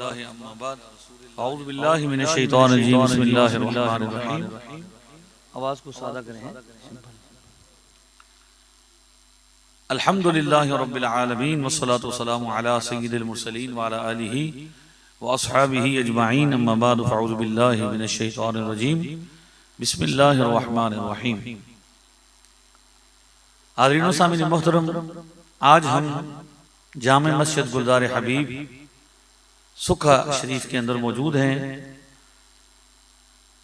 औज़ु बिल्लाहि मिनश शैतानिर रजीम बिस्मिल्लाहिर रहमानिर रहीम। आवाज़ को सादा करें। अल्हम्दुलिल्लाहि रब्बिल आलमीन वस्सलातु वस्सलामु अला सय्यिदिल मुरसलीन व अला आलिहि व अस्हाबिहि अजमाइन अम्मा बअद फ़अऊज़ु बिल्लाहि मिनश शैतानिर रजीम बिस्मिल्लाहिर रहमानिर रहीम। हाज़रीन व सामीन मोहतरम, आज हम जामे मस्जिद गुलज़ार हबीब सुखा शरीफ के अंदर मौजूद हैं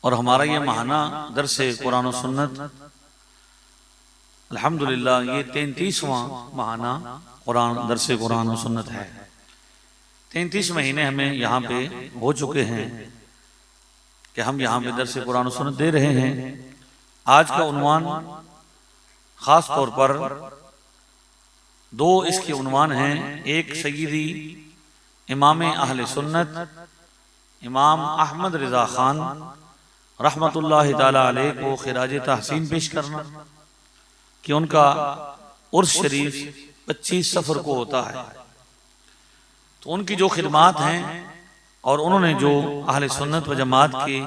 और हमारा ये माहाना दरसे कुरान और सुन्नत अल्हम्दुलिल्लाह ये 33वां माहाना दरसे कुरान और सुन्नत है। 33 महीने हमें यहाँ पे हो चुके हैं कि हम यहाँ पे दरसे कुरान और सुन्नत दे रहे हैं। आज का उन्वान खास तौर पर दो इसके उन्वान हैं। एक सय्यदी इमाम अहले सुन्नत इमाम अहमद रिज़ा खान रहमतुल्लाहि ताला अलैह को खिराज तहसीन पेश करना कि उनका उर्स शरीफ 25 सफ़र को होता है, तो उनकी जो खिदमात हैं और उन्होंने जो अहले सुन्नत व जमात के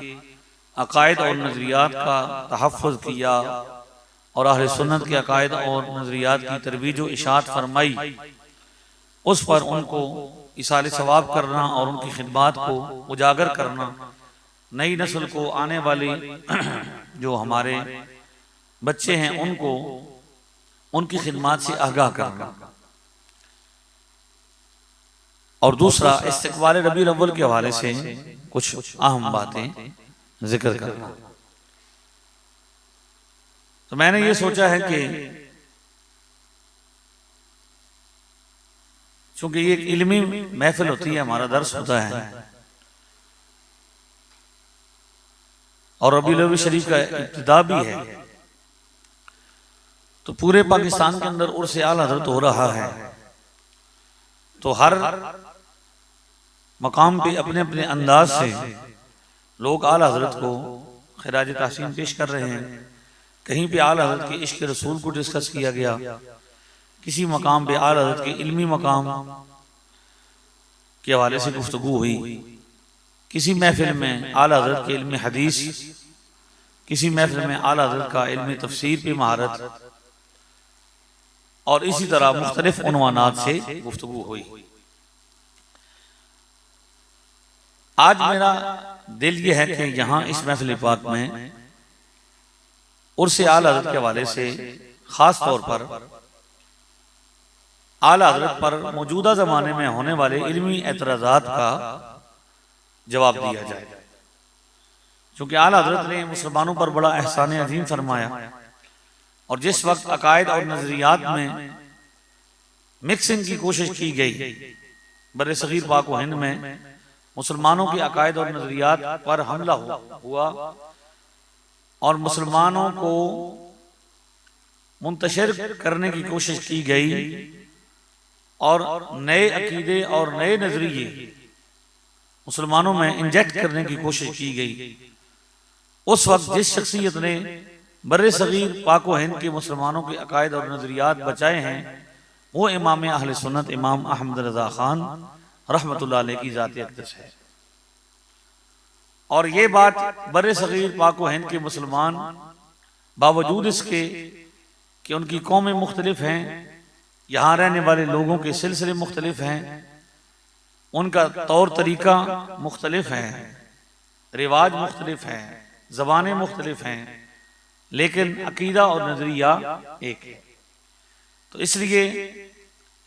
अकायद और नज़रियात का तहफ़्फ़ुज़ किया और अहले सुन्नत के अकायद और नज़रियात की तरवीज व इशाअत फरमाई, उस पर उनको इसाले सवाब करना और उनकी खिदमात को उजागर करना, नई नस्ल को आने वाली जो हमारे बच्चे हैं उनको उनकी खिदमात से आगाह करना, और दूसरा इस्तिक़बाल रबीउल अव्वल के हवाले से कुछ अहम बातें जिक्र करना। तो मैंने ये सोचा है कि चूंकि ये एक इल्मी महफिल होती है, हमारा दर्स होता है और रबीउल अव्वल शरीफ का इब्तिदा भी है, तो पूरे पाकिस्तान के अंदर उर्स आला हज़रत हो रहा है, तो हर मकाम पे अपने अपने अंदाज से लोग आला हज़रत को खिराज तहसीन पेश कर रहे हैं। कहीं पे आला हज़रत के इश्क़ रसूल को डिस्कस किया गया, किसी मकाम पे आला हज़रत के इल्मी मकाम के हवाले से गुफ्तगू हुई, किसी महफिल में आला हज़रत के इल्मी हदीस, किसी महफिल में आला हज़रत का इल्मी तफसीर पे महारत, और इसी तरह मुख्तलिफ उन्वानात से गुफ्तगू हुई। आज मेरा दिल ये है कि यहाँ इस महफिल पाक में उर्स आला हज़रत के हवाले से खास तौर पर आला हज़रत पर मौजूदा ज़माने में होने वाले इल्मी एतराज़ात का जवाब दिया जाए, क्योंकि आला हज़रत ने मुसलमानों पर बड़ा एहसान अजीम फरमाया, और जिस वक्त अकायद और नज़रियात में मिक्सिंग की कोशिश की गई, बर्रे सगीर पाक व हिंद में मुसलमानों के अकायद और नज़रियात पर हमला हुआ और मुसलमानों को मुंतशिर करने की कोशिश की गई और नए अकीदे और नए नजरिए मुसलमानों में इंजेक्ट करने की कोशिश की गई। उस वक्त जिस शख्सियत ने बर्रे सगीर पाक व हिंद के मुसलमानों के अकायद और नजरियात बचाए हैं, वो इमाम अहले सुन्नत इमाम अहमद रिज़ा खान रहमतुल्लाह अलैह की ज़ात अक़दस है। और ये बात बर्रे सगीर पाक व हिंद के मुसलमान बावजूद इसके कि उनकी कौमें मुख्तलिफ हैं, यहाँ रहने वाले लोगों के सिलसिले मुख्तलिफ हैं, उनका तौर तरीका मुख्तलिफ है, रिवाज मुख्तलिफ हैं, ज़बानें मुख्तलिफ हैं, लेकिन अकीदा और नज़रिया एक है। तो इसलिए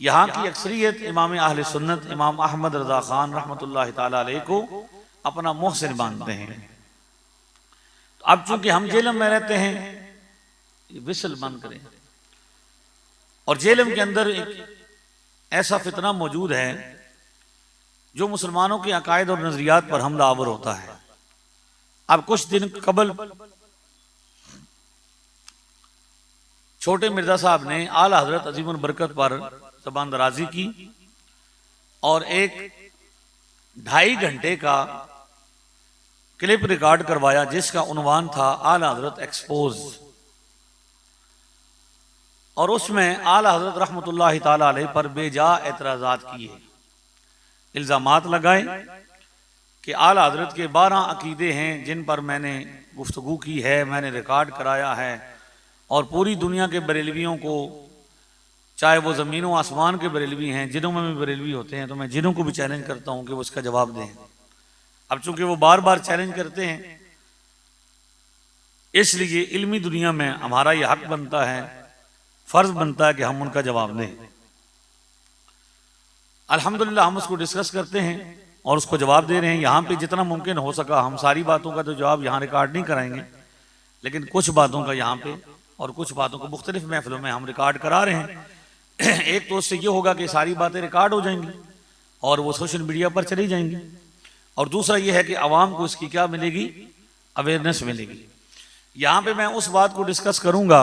यहाँ की अक्सरियत इमाम अहले सुन्नत इमाम अहमद रज़ा खान रहमतुल्लाहि ताला अलैह को अपना मोहसिन मानते हैं। तो अब चूंकि हम जेलम में रहते हैं, विसल बंद करें, और जेलम के अंदर एक ऐसा फितना मौजूद है जो मुसलमानों के अकायद और नजरियात पर हमला आवर होता है। अब कुछ दिन कबल छोटे मिर्जा साहब ने आला हज़रत अजीमुल बरकत पर ज़बान दराजी की और एक 2.5 घंटे का क्लिप रिकॉर्ड करवाया, जिसका उन्वान था आला हज़रत एक्सपोज, और उसमें आला हज़रत रहमतुल्लाहि ताला अलैह पर बेजा एतराज़ात किए। इल्ज़ामात लगाए कि आला हज़रत के 12 अकीदे हैं जिन पर मैंने गुफ्तगू की है, मैंने रिकॉर्ड कराया है, और पूरी दुनिया के बरेलवियों को, चाहे वो ज़मीन व आसमान के बरेलवी हैं, जिनों में भी बरेलवी होते हैं, तो मैं जिनों को भी चैलेंज करता हूँ कि वो इसका जवाब दें। अब चूंकि वो बार बार चैलेंज करते हैं, इसलिए इल्मी दुनिया में हमारा यह हक बनता है, फर्ज बनता है कि हम उनका जवाब दें। अल्हम्दुलिल्लाह हम उसको डिस्कस करते हैं और उसको जवाब दे रहे हैं। यहाँ पे जितना मुमकिन हो सका हम सारी बातों का तो जवाब यहाँ रिकॉर्ड नहीं कराएंगे, लेकिन कुछ बातों का यहाँ पे और कुछ बातों को मुख्तलिफ महफिलों में हम रिकॉर्ड करा रहे हैं। एक तो उससे ये होगा कि सारी बातें रिकॉर्ड हो जाएंगी और वो सोशल मीडिया पर चली जाएंगी, और दूसरा ये है कि आवाम को इसकी क्या मिलेगी, अवेयरनेस मिलेगी। यहाँ पे मैं उस बात को डिस्कस करूंगा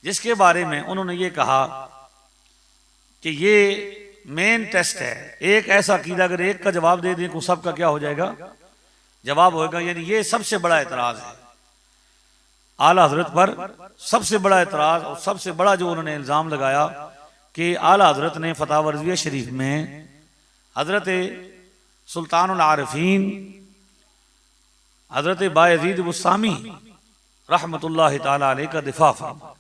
जिसके बारे में उन्होंने ये कहा कि ये मेन टेस्ट है। एक ऐसा अकीदा अगर एक का जवाब दे दें तो सबका क्या हो जाएगा, जवाब होगा। यानी ये सबसे बड़ा एतराज है आला हजरत पर, सबसे बड़ा एतराज और सबसे बड़ा जो उन्होंने इल्जाम लगाया कि आला हजरत ने फतावा रज़विया शरीफ में हजरत सुल्तानुल आरिफीन हजरत बायजीद बुस्तामी रहमतुल्लाह ताला अलैह का दिफा फरमा।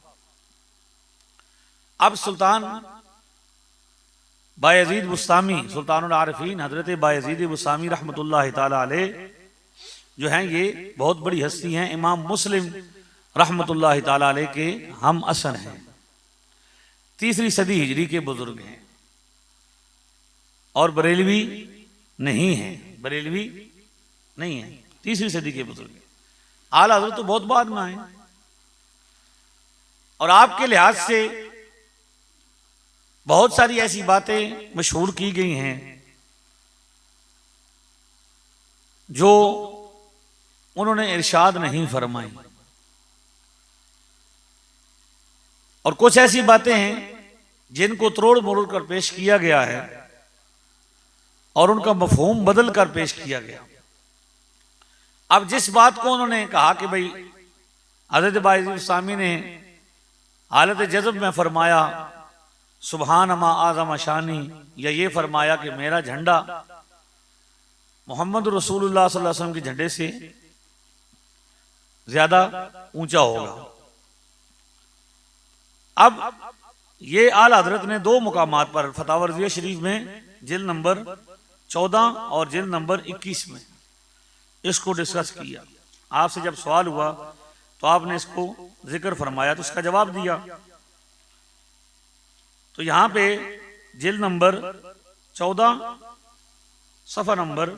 अब सुल्तान बायजीद बुस्तामी, सुल्तानुल आरिफीन हजरत बायजीद बुस्तामी रहमतुल्लाह ताला अलैह जो हैं, ये बहुत बड़ी हस्ती हैं। इमाम मुस्लिम रहमतुल्लाह ताला अलैह के हम असर हैं, 3री सदी हिजरी के बुजुर्ग हैं और बरेलवी नहीं है, बरेलवी नहीं है, 3री सदी के बुजुर्ग। आला हज़रत तो बहुत बाद में आए, और आपके लिहाज से बहुत सारी ऐसी बातें मशहूर की गई हैं जो उन्होंने इरशाद नहीं फरमाई, और कुछ ऐसी बातें हैं जिनको तोड़ मरोड़ कर पेश किया गया है और उनका मफहूम बदल कर पेश किया गया। अब जिस बात को उन्होंने कहा कि भाई हज़रत बायजीद बुस्तामी ने हालत जज़ब में फरमाया सुबहान मा आज़म शानी, या ये फरमाया कि मेरा झंडा मोहम्मद रसूलुल्लाह सल्लल्लाहु अलैहि वसल्लम के झंडे से ज्यादा ऊंचा होगा। अब ये आला हजरत ने 2 मुकामात पर फतावा रज़विया शरीफ में जिल्द नंबर 14 और जिल्द नंबर 21 में इसको डिस्कस किया। आपसे जब सवाल हुआ तो आपने इसको जिक्र फरमाया, तो इसका जवाब दिया। तो यहां पे जिल्द नंबर 14 सफ़ा नंबर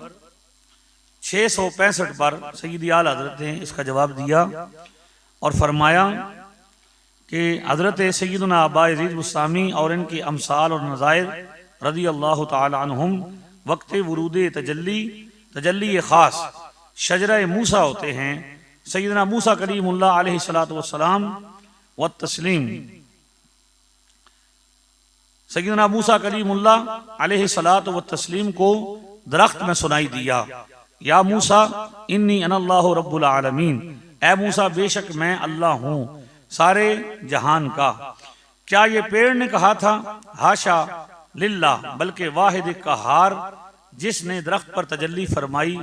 665 पर सय्यदी आला हजरत ने इसका जवाब दिया और फरमाया कि हजरत सय्यदना बायजीद बुस्तामी और इनके अमसाल और नज़ायर रज़ी अल्लाह तआला अन्हुम वक्त वरूद तजल्ली खास शजरा मूसा होते हैं। सय्यदना मूसा कलीमुल्लाह अलैहिस्सलातु वस्सलाम व तस्लीम, सय्यदना मूसा कलीमुल्लाह अलैहिस्सलातु व तस्लीम को दरख्त में सुनाई दिया, या मूसा इन्नी अनल्लाहु रब्बुल आलमीन, ए मूसा बेशक मैं अल्लाह हूँ सारे जहान का। क्या ये पेड़ ने कहा था? हाशा लिल्लाह, बल्कि वाहिद कहार जिसने दरख्त पर तजल्ली फरमाई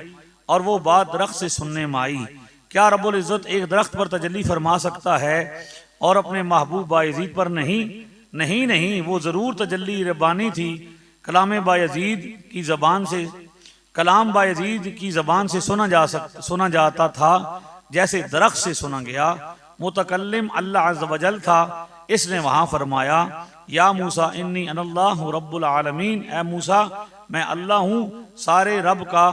और वो बात दरख्त से सुनने में आई। क्या रब्बुल इज़्ज़त एक दरख्त पर तजल्ली फरमा सकता है और अपने महबूब बायजीद पर नहीं? नहीं नहीं, वो जरूर तजल्ली रब्बानी थी। कलाम बायजीद की जबान से, कलाम बायजीद की जबान से सुना जाता था जैसे दरख्त से सुना गया। मुतकल्लिम अल्लाह अज़्ज़ व जल था, इसने वहां फरमाया या मूसा इन्नी अनल्लाहु रब्बुल आलमीन, ए मूसा मैं अल्लाह हूँ सारे रब का,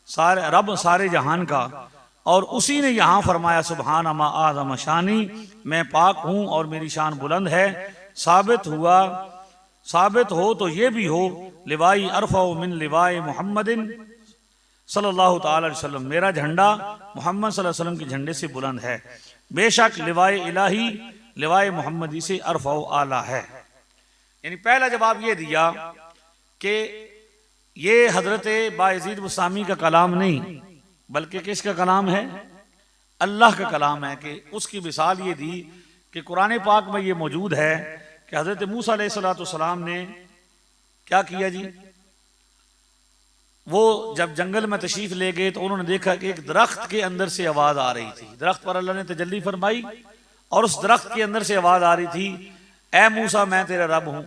सारे जहान का। और उसी ने यहाँ फरमाया सुबहान मा आज़म शानी, मैं पाक हूँ और मेरी शान बुलंद है। साबित हो तो ये भी हो लिवाई अरफ़ा मिन लिवाए मुहम्मदिन सल्लल्लाहु ताला अलैहि वसल्लम, मेरा झंडा मोहम्मद सल्लल्लाहु अलैहि वसल्लम के झंडे से बुलंद है। बेशक लिवाए इलाही लिवाए मोहम्मदी से अरफ़ा आला है। यानी पहला जवाब ये दिया कि ये हजरत बायजीद बुस्तामी का कलाम नहीं बल्कि किसका कलाम है? अल्लाह का कलाम है। कि उसकी मिसाल ये दी कि कुरान पाक में ये मौजूद है कि हजरत मूसा अलैहिस्सलातु वस्सलाम ने क्या किया जी? वो जब जंगल में तशरीफ ले गए तो उन्होंने देखा कि एक दरख्त के अंदर से आवाज आ रही थी। दरख्त पर अल्लाह ने तजल्ली फरमाई और उस दरख्त के अंदर से आवाज आ रही थी, ए मूसा मैं तेरा रब हूं।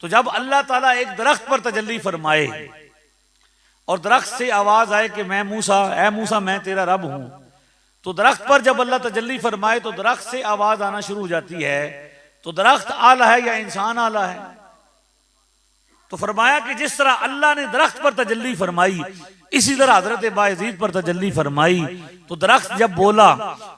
तो जब अल्लाह ताला एक दरख्त पर तजल्ली फरमाए और दरख्त से आवाज आए कि मैं मूसा, ए मूसा मैं तेरा रब हूं, तो दरख्त पर जब अल्लाह तजल्ली फरमाए तो दरख्त से आवाज आना शुरू हो जाती है। तो दरख्त आला है या इंसान आला है? तो फरमाया कि जिस तरह अल्लाह ने दरख्त पर तजल्ली फरमाई इसी तरह हजरत बायजीद पर तजल्ली फरमाई। तो दरख्त जब बोला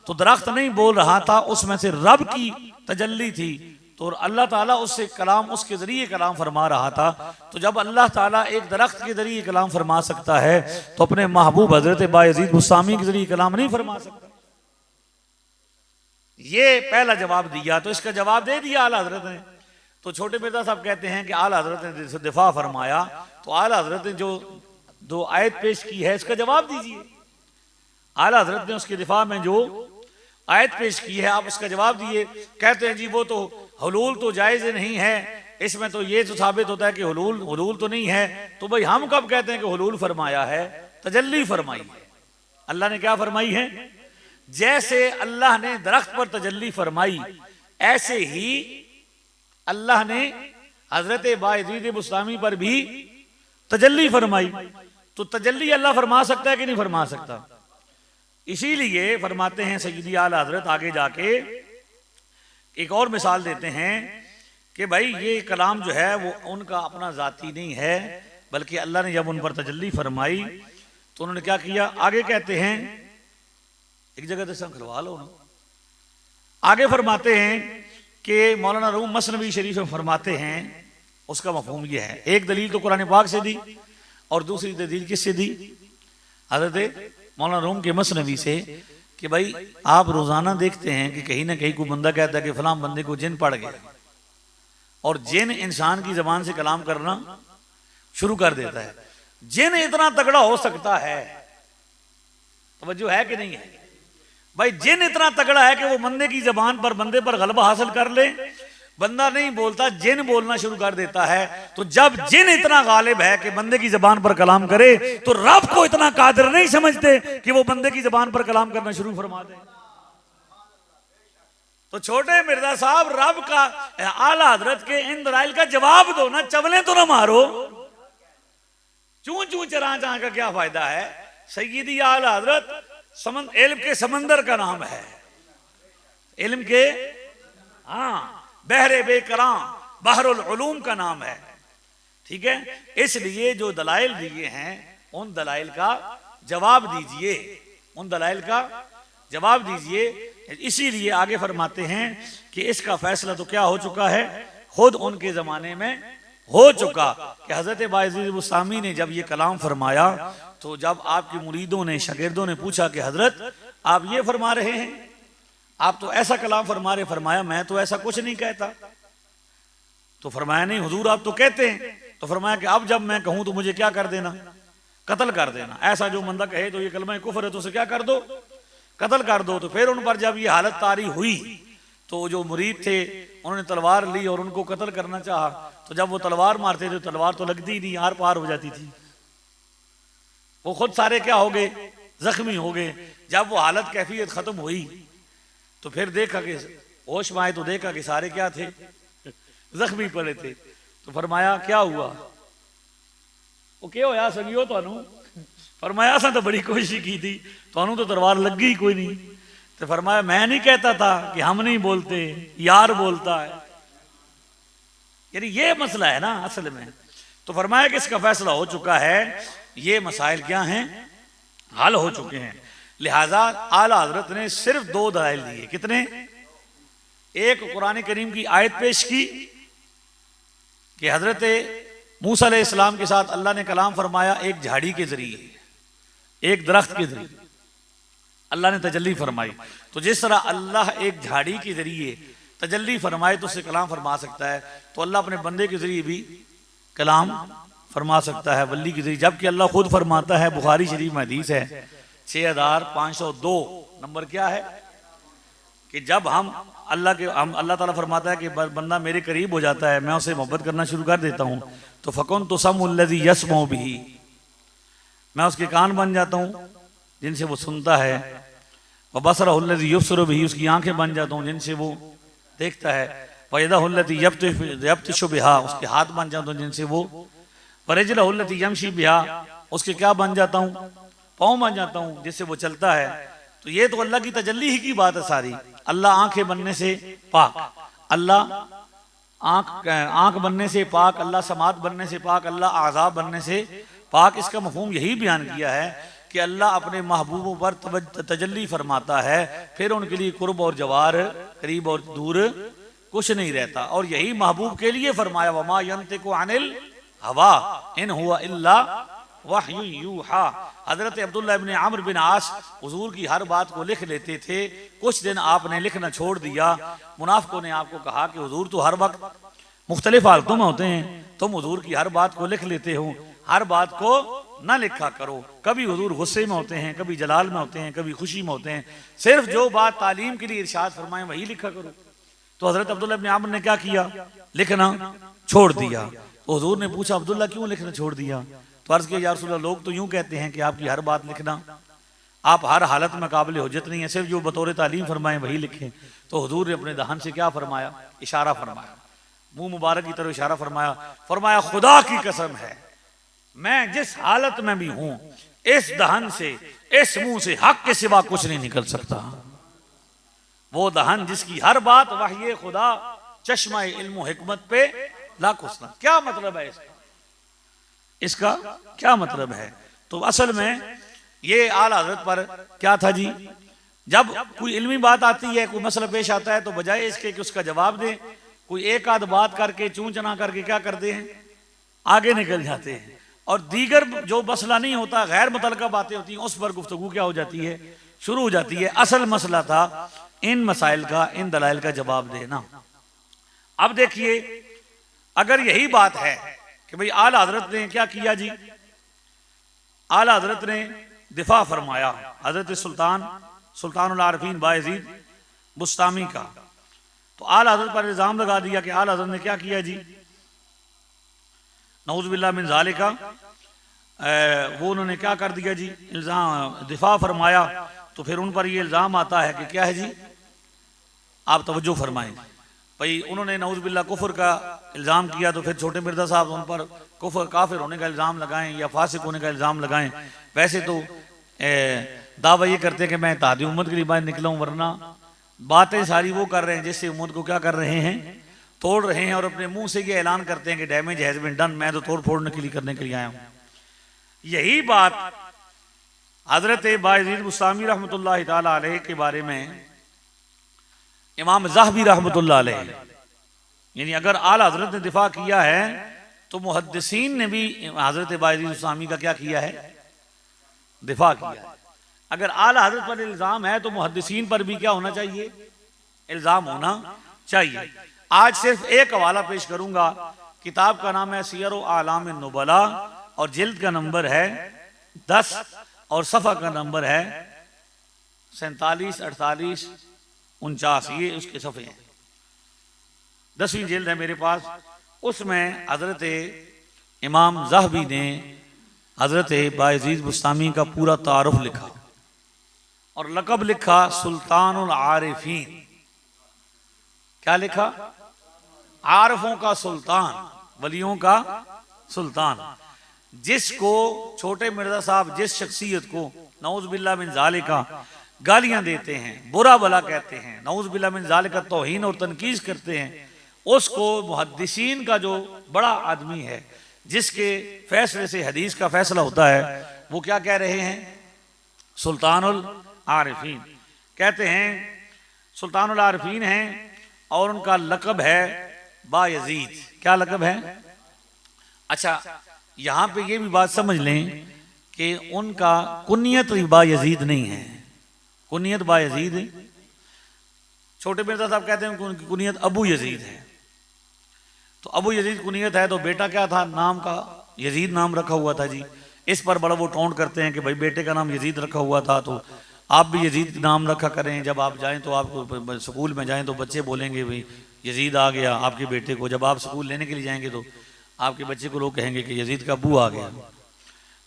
तो दरख्त नहीं बोल रहा था, उसमें से रब की तजल्ली थी। तो अल्लाह ताला उससे कलाम, उसके जरिए कलाम फरमा रहा था। तो जब अल्लाह ताला एक दरख्त के जरिए कलाम फरमा सकता है तो अपने महबूब हजरत बायजीद बुस्तामी के जरिए कलाम नहीं फरमा सकता। ये पहला जवाब दिया। तो इसका जवाब दे दिया आला हजरत ने। तो छोटे मिर्जा साहब कहते हैं कि आला हजरत ने दिफा फरमाया, तो आला हजरत ने जो दो आयत पेश की है इसका जवाब दीजिए। आला हजरत ने उसके दिफा में जो आयत पेश की है आप उसका जवाब दिए। कहते हैं जी वो तो हुलूल तो जायज नहीं है, इसमें तो ये तो साबित होता है कि हुलूल तो नहीं है। तो भाई हम कब कहते हैं कि हुलूल फरमाया है? तजल्ली फरमाई है। अल्लाह ने क्या फरमाई है? जैसे अल्लाह ने दरख्त पर तजल्ली फरमाई ऐसे ही अल्लाह ने हजरत बायजीद बुस्तामी पर भी तजल्ली फरमाई। तो तजल्ली अल्लाह फरमा सकता है कि नहीं फरमा सकता? इसीलिए फरमाते हैं सय्यदी आला हजरत आगे जाके एक और मिसाल देते हैं कि भाई ये कलाम जो है वो उनका अपना जाती नहीं है, बल्कि अल्लाह ने जब उन पर तजल्ली फरमाई तो उन्होंने क्या किया। आगे कहते हैं, एक जगह दसा खुलवा लो ना। आगे फरमाते हैं कि मौलाना रूम मसनवी शरीफ में फरमाते हैं, उसका मफहूम यह है, एक दलील तो कुरान पाक से दी और दूसरी दलील किससे दी? हजरत मौलाना रूम के मसनवी से। कि भाई आप रोजाना देखते हैं कि कहीं ना कहीं कोई बंदा कहता है कि फलां बंदे को जिन पड़ गया, और जिन इंसान की जबान से कलाम करना शुरू कर देता है। जिन इतना तगड़ा हो सकता है, तवज्जो है कि नहीं है भाई? जिन इतना तगड़ा है कि वो बंदे की जबान पर, बंदे पर गलबा हासिल कर ले। बंदा नहीं बोलता, जिन बोलना शुरू कर देता है। तो जब जिन इतना गालिब है कि बंदे की जबान पर कलाम करे, तो रब को इतना कादिर नहीं समझते कि वो बंदे की जबान पर कलाम करना शुरू फरमा दे। तो छोटे मिर्जा साहब रब का, आला हजरत के इन दलाइल का जवाब दो ना, चवले तो ना मारो। चूं चूं चरा चरा का क्या फायदा है? सय्यदी आला हजरत इल्म के समंदर का नाम है, इल्म के बहरे बेकराम बहरुल उलूम का नाम है। ठीक है, इसलिए जो दलाइल दिए हैं उन दलाइल का जवाब दीजिए, उन दलाइल का जवाब दीजिए। इसीलिए आगे फरमाते हैं कि इसका फैसला तो क्या हो चुका है, खुद उनके जमाने में हो चुका कि हजरत बायजीद बुस्तामी ने जब ये कलाम फरमाया तो जब आपके मुरीदों ने, शागिर्दों ने पूछा कि हजरत आप ये फरमा रहे हैं, आप तो ऐसा कलाम फरमा रहे, फरमाया मैं तो ऐसा कुछ नहीं कहता। तो फरमाया नहीं हुजूर आप तो कहते हैं। तो फरमाया कि अब जब मैं कहूं तो मुझे क्या कर देना? कत्ल कर देना। ऐसा जो बंदा कहे तो ये कलमा कुफर है तो उसे क्या कर दो? कत्ल कर दो। तो फिर उन पर जब ये हालत तारी हुई तो जो मुरीद थे उन्होंने तलवार ली और उनको कत्ल करना चाहा। तो जब वो तलवार मारते थे, तलवार तो लगती ही नहीं, आर पार हो जाती थी। वो खुद सारे क्या हो गए? जख्मी हो गए। जब वो हालत कैफियत खत्म हुई तो फिर देखा कि होश में आए तो देखा कि सारे क्या थे? जख्मी पड़े थे। तो फरमाया क्या हुआ? वो क्या होया संगियो थानू? फरमाया असा तो बड़ी कोशिश की थी, थानू तो तलवार लगी ही कोई नहीं। तो फरमाया मैं नहीं कहता था कि हम नहीं बोलते, यार बोलता है। यानी ये मसला है ना असल में। तो फरमाया कि इसका फैसला हो चुका है, ये मसाइल क्या हैं? हल हो चुके हैं। लिहाजा आला हजरत ने सिर्फ दो दलाइल दिए। कितने? एक कुरान करीम की आयत पेश की कि हजरत मूसा अलैहिस्सलाम के साथ अल्लाह ने कलाम फरमाया एक झाड़ी के जरिए, एक दरख्त के जरिए अल्लाह ने तजल्ली फरमाई। तो जिस तरह अल्लाह एक झाड़ी के जरिए तजल्ली फरमाए तो उससे कलाम फरमा सकता है, तो अल्लाह अपने बंदे के जरिए भी कलाम फरमा सकता है, वली के जरिए। जबकि अल्लाह खुद फरमाता है, बुखारी शरीफ में हदीस है 6502 नंबर क्या है कि जब हम अल्लाह ताला फरमाता है कि बंदा मेरे करीब हो जाता है, मैं उसे मोहब्बत करना शुरू कर देता हूं। तो फकुन तो समउल्लज़ी यस्मउ बिही, मैं उसके कान बन जाता हूँ जिनसे वो सुनता है। वह बसरहुल्लज़ी युबसिरु बिही, उसकी आंखें बन जाता हूँ जिनसे वो देखता है। वह यदहुल्लती यब्तिशु बिहा, उसके हाथ बन जाता हूँ जिनसे वो। वरजलहुल्लती यमशी बिहा, उसके क्या बन जाता हूँ, पाँव बन जाता हूँ जिससे वो चलता है। तो ये तो अल्लाह की तजल्ली ही की बात है सारी। अल्लाह आंखें बनने से पाक, अल्लाह आंख बनने से पाक, अल्लाह समात बनने से पाक, अल्लाह आज़ाब बनने से पाक। इसका मफहूम यही बयान किया है कि अल्लाह अपने महबूबों पर तजल्ली फरमाता है, फिर उनके लिए कुर्ब और जवार, करीब और दूर कुछ नहीं रहता। और यही महबूब के लिए फरमाया, वमा यंतिकु अनिल हवा इन हुआ इल्ला वह्यु यूहा। हजरत अब्दुल्लाह इब्न अम्र बिन आस हुजूर की हर बात को लिख लेते थे। कुछ दिन आपने लिखना छोड़ दिया। मुनाफिकों ने आपको कहा कि हुजूर तो हर वक्त मुख्तलिफ हालतों में होते हैं, तुम हुजूर की हर बात को लिख लेते हो, हर बात को ना लिखा करो। कभी हुजूर गुस्से में होते हैं, कभी जलाल में होते हैं, कभी खुशी में होते हैं, सिर्फ जो बात तालीम के लिए इरशाद फरमाए वही लिखा करो। तो हजरत अब्दुल्लाह इब्न अम्र ने क्या किया, लिखना छोड़ दिया। तो हुजूर ने पूछा, अब्दुल्ला क्यों लिखना छोड़ दिया? तो अर्ज किया, या रसूलल्लाह, लोग तो यूं कहते हैं कि आपकी हर बात लिखना, आप हर हालत में काबिल हुज्जत नहीं है, सिर्फ जो बतौर तालीम फरमाए वही लिखें। तो हुजूर ने अपने दहन से क्या फरमाया, इशारा फरमाया, मुंह मुबारक की तरफ इशारा फरमाया, फरमाया खुदा की कसम है मैं जिस हालत में भी हूं, इस दहन से, इस मुंह से हक के सिवा कुछ नहीं निकल सकता। वो दहन जिसकी हर बात वही खुदा, चश्मा इल्म हिकमत पे लाखुसना। क्या मतलब है इसका क्या मतलब है? तो असल में ये आला हज़रत पर क्या था जी, जब कोई इल्मी बात आती है, कोई मसला पेश आता है, तो बजाय इसके कि उसका जवाब दें, कोई एक आध बात करके चूं चना करके क्या करते हैं, आगे निकल जाते हैं। और दीगर जो मसला नहीं होता, गैर मुतल्लका बातें होती हैं, उस पर गुफ्तगू क्या हो जाती है, शुरू हो जाती है। असल मसला था इन मसाइल का, इन दलाइल का जवाब देना। अब देखिए, अगर यही बात है कि भाई आला हजरत ने क्या किया जी, आला हजरत ने दिफा फरमाया हजरत सुल्तानुल आरिफीन बायजीद बुस्तामी का, तो आला हजरत पर इल्जाम लगा दिया कि आला हजरत ने क्या किया जी, नऊज़ुबिल्लाह मिन ज़ालिका, वो उन्होंने क्या कर दिया जी, इल्जाम दिफा फरमाया। तो फिर उन पर ये इल्जाम आता है कि क्या है जी, आप तवज्जो फरमाएं भाई, उन्होंने नऊज़ुबिल्लाह कुफ्र का इल्ज़ाम किया, तो फिर छोटे मिर्जा साहब उन पर कुफ्र काफिर होने का इल्ज़ाम लगाएं या फासिक होने का इल्ज़ाम लगाएं। वैसे तो दावा ये करते हैं कि मैं इत्तेहादी उम्मत के लिए बाहर निकला हूँ, वरना बातें सारी वो कर रहे हैं जिससे उम्मत को क्या कर रहे हैं, तोड़ रहे हैं, और अपने मुंह से ये ऐलान करते हैं कि डैमेज हैज बीन डन, मैं तो तोड़ फोड़ने के लिए करने के लिए आया हूँ। यही बात हजरत बायजीद बुस्तामी रहमतुल्लाह ताला अलैह के बारे में इमाम ज़हबी रहमतुल्लाह अलैह, यानी अगर आला हजरत ने दिफा किया है तो मुहद्दिसीन ने भी हजरत बायजीद बुस्तामी का क्या किया है, दिफा किया है। अगर आला हजरत पर इल्जाम है तो मुहद्दिसीन पर भी क्या होना चाहिए, इल्जाम होना चाहिए। आज सिर्फ एक हवाला पेश करूंगा, किताब का नाम है सियर आलाम नुबला और जिल्द का नंबर है 10 और सफ़ा का नंबर है 47, 48, 49, ये उसके सफ़े हैं। 10वीं जिल्द है मेरे पास, उसमें हजरत इमाम ज़हबी ने हजरत बायजीद बुस्तामी का पूरा तारुफ लिखा और लक़ब लिखा सुल्तानुल आरिफीन। क्या लिखा, आरिफों का सुल्तान, वलियों का सुल्तान। जिसको छोटे मिर्जा साहब जिस शख्सियत को नऊज़ुबिल्लाह मिन ज़ालिका गालियां देते हैं, बुरा भला कहते हैं, नऊज़ुबिल्लाह मिन ज़ालिका तौहीन और तनकीस करते हैं, उसको मुहद्दिसीन का जो बड़ा आदमी है, जिसके फैसले से हदीस का फैसला होता है, वो क्या कह रहे हैं, सुल्तानुल आरिफीन कहते हैं, सुल्तानुल आरिफीन हैं। और उनका लक़ब है बायजीद। क्या लक़ब है? अच्छा, यहां पे ये भी बात समझ लें कि उनका कुनियत बायजीद नहीं है, कुनियत बायजीद, छोटे मिर्जा साहब कहते हैं उनकी कुनियत अबू यजीद है। तो अबू यजीद कुनियत है, तो बेटा क्या था, नाम का यजीद नाम रखा हुआ था जी। इस पर बड़ा वो टोंट करते हैं कि भाई बेटे का नाम यजीद रखा हुआ था, तो आप भी यजीद नाम रखा करें। जब आप जाएं तो आप स्कूल में जाएं तो बच्चे बोलेंगे भाई यजीद आ गया आपके बेटे को। जब आप स्कूल लेने के लिए जाएंगे तो आपके बच्चे को लोग कहेंगे कि यजीद का अबू आ गया।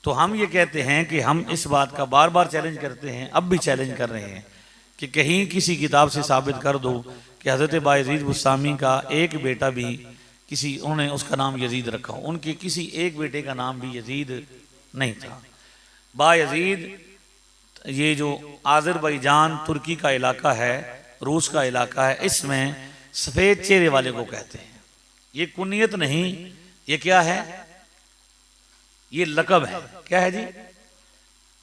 तो हम ये कहते हैं कि हम इस बात का बार बार चैलेंज करते हैं, अब भी चैलेंज कर रहे हैं कि कहीं किसी किताब से साबित कर दो कि हज़रत बायज़ीद बुस्तामी का एक बेटा भी किसी, उन्होंने उसका नाम यजीद रखा, उनके किसी एक बेटे का नाम भी यजीद नहीं था। बायज़ीद ये जो आज़रबाईजान तुर्की का इलाका है, रूस का इलाका है, इसमें सफ़ेद चेहरे वाले को कहते हैं। ये कुनियत नहीं, ये क्या है, ये लकब है। क्या है जी?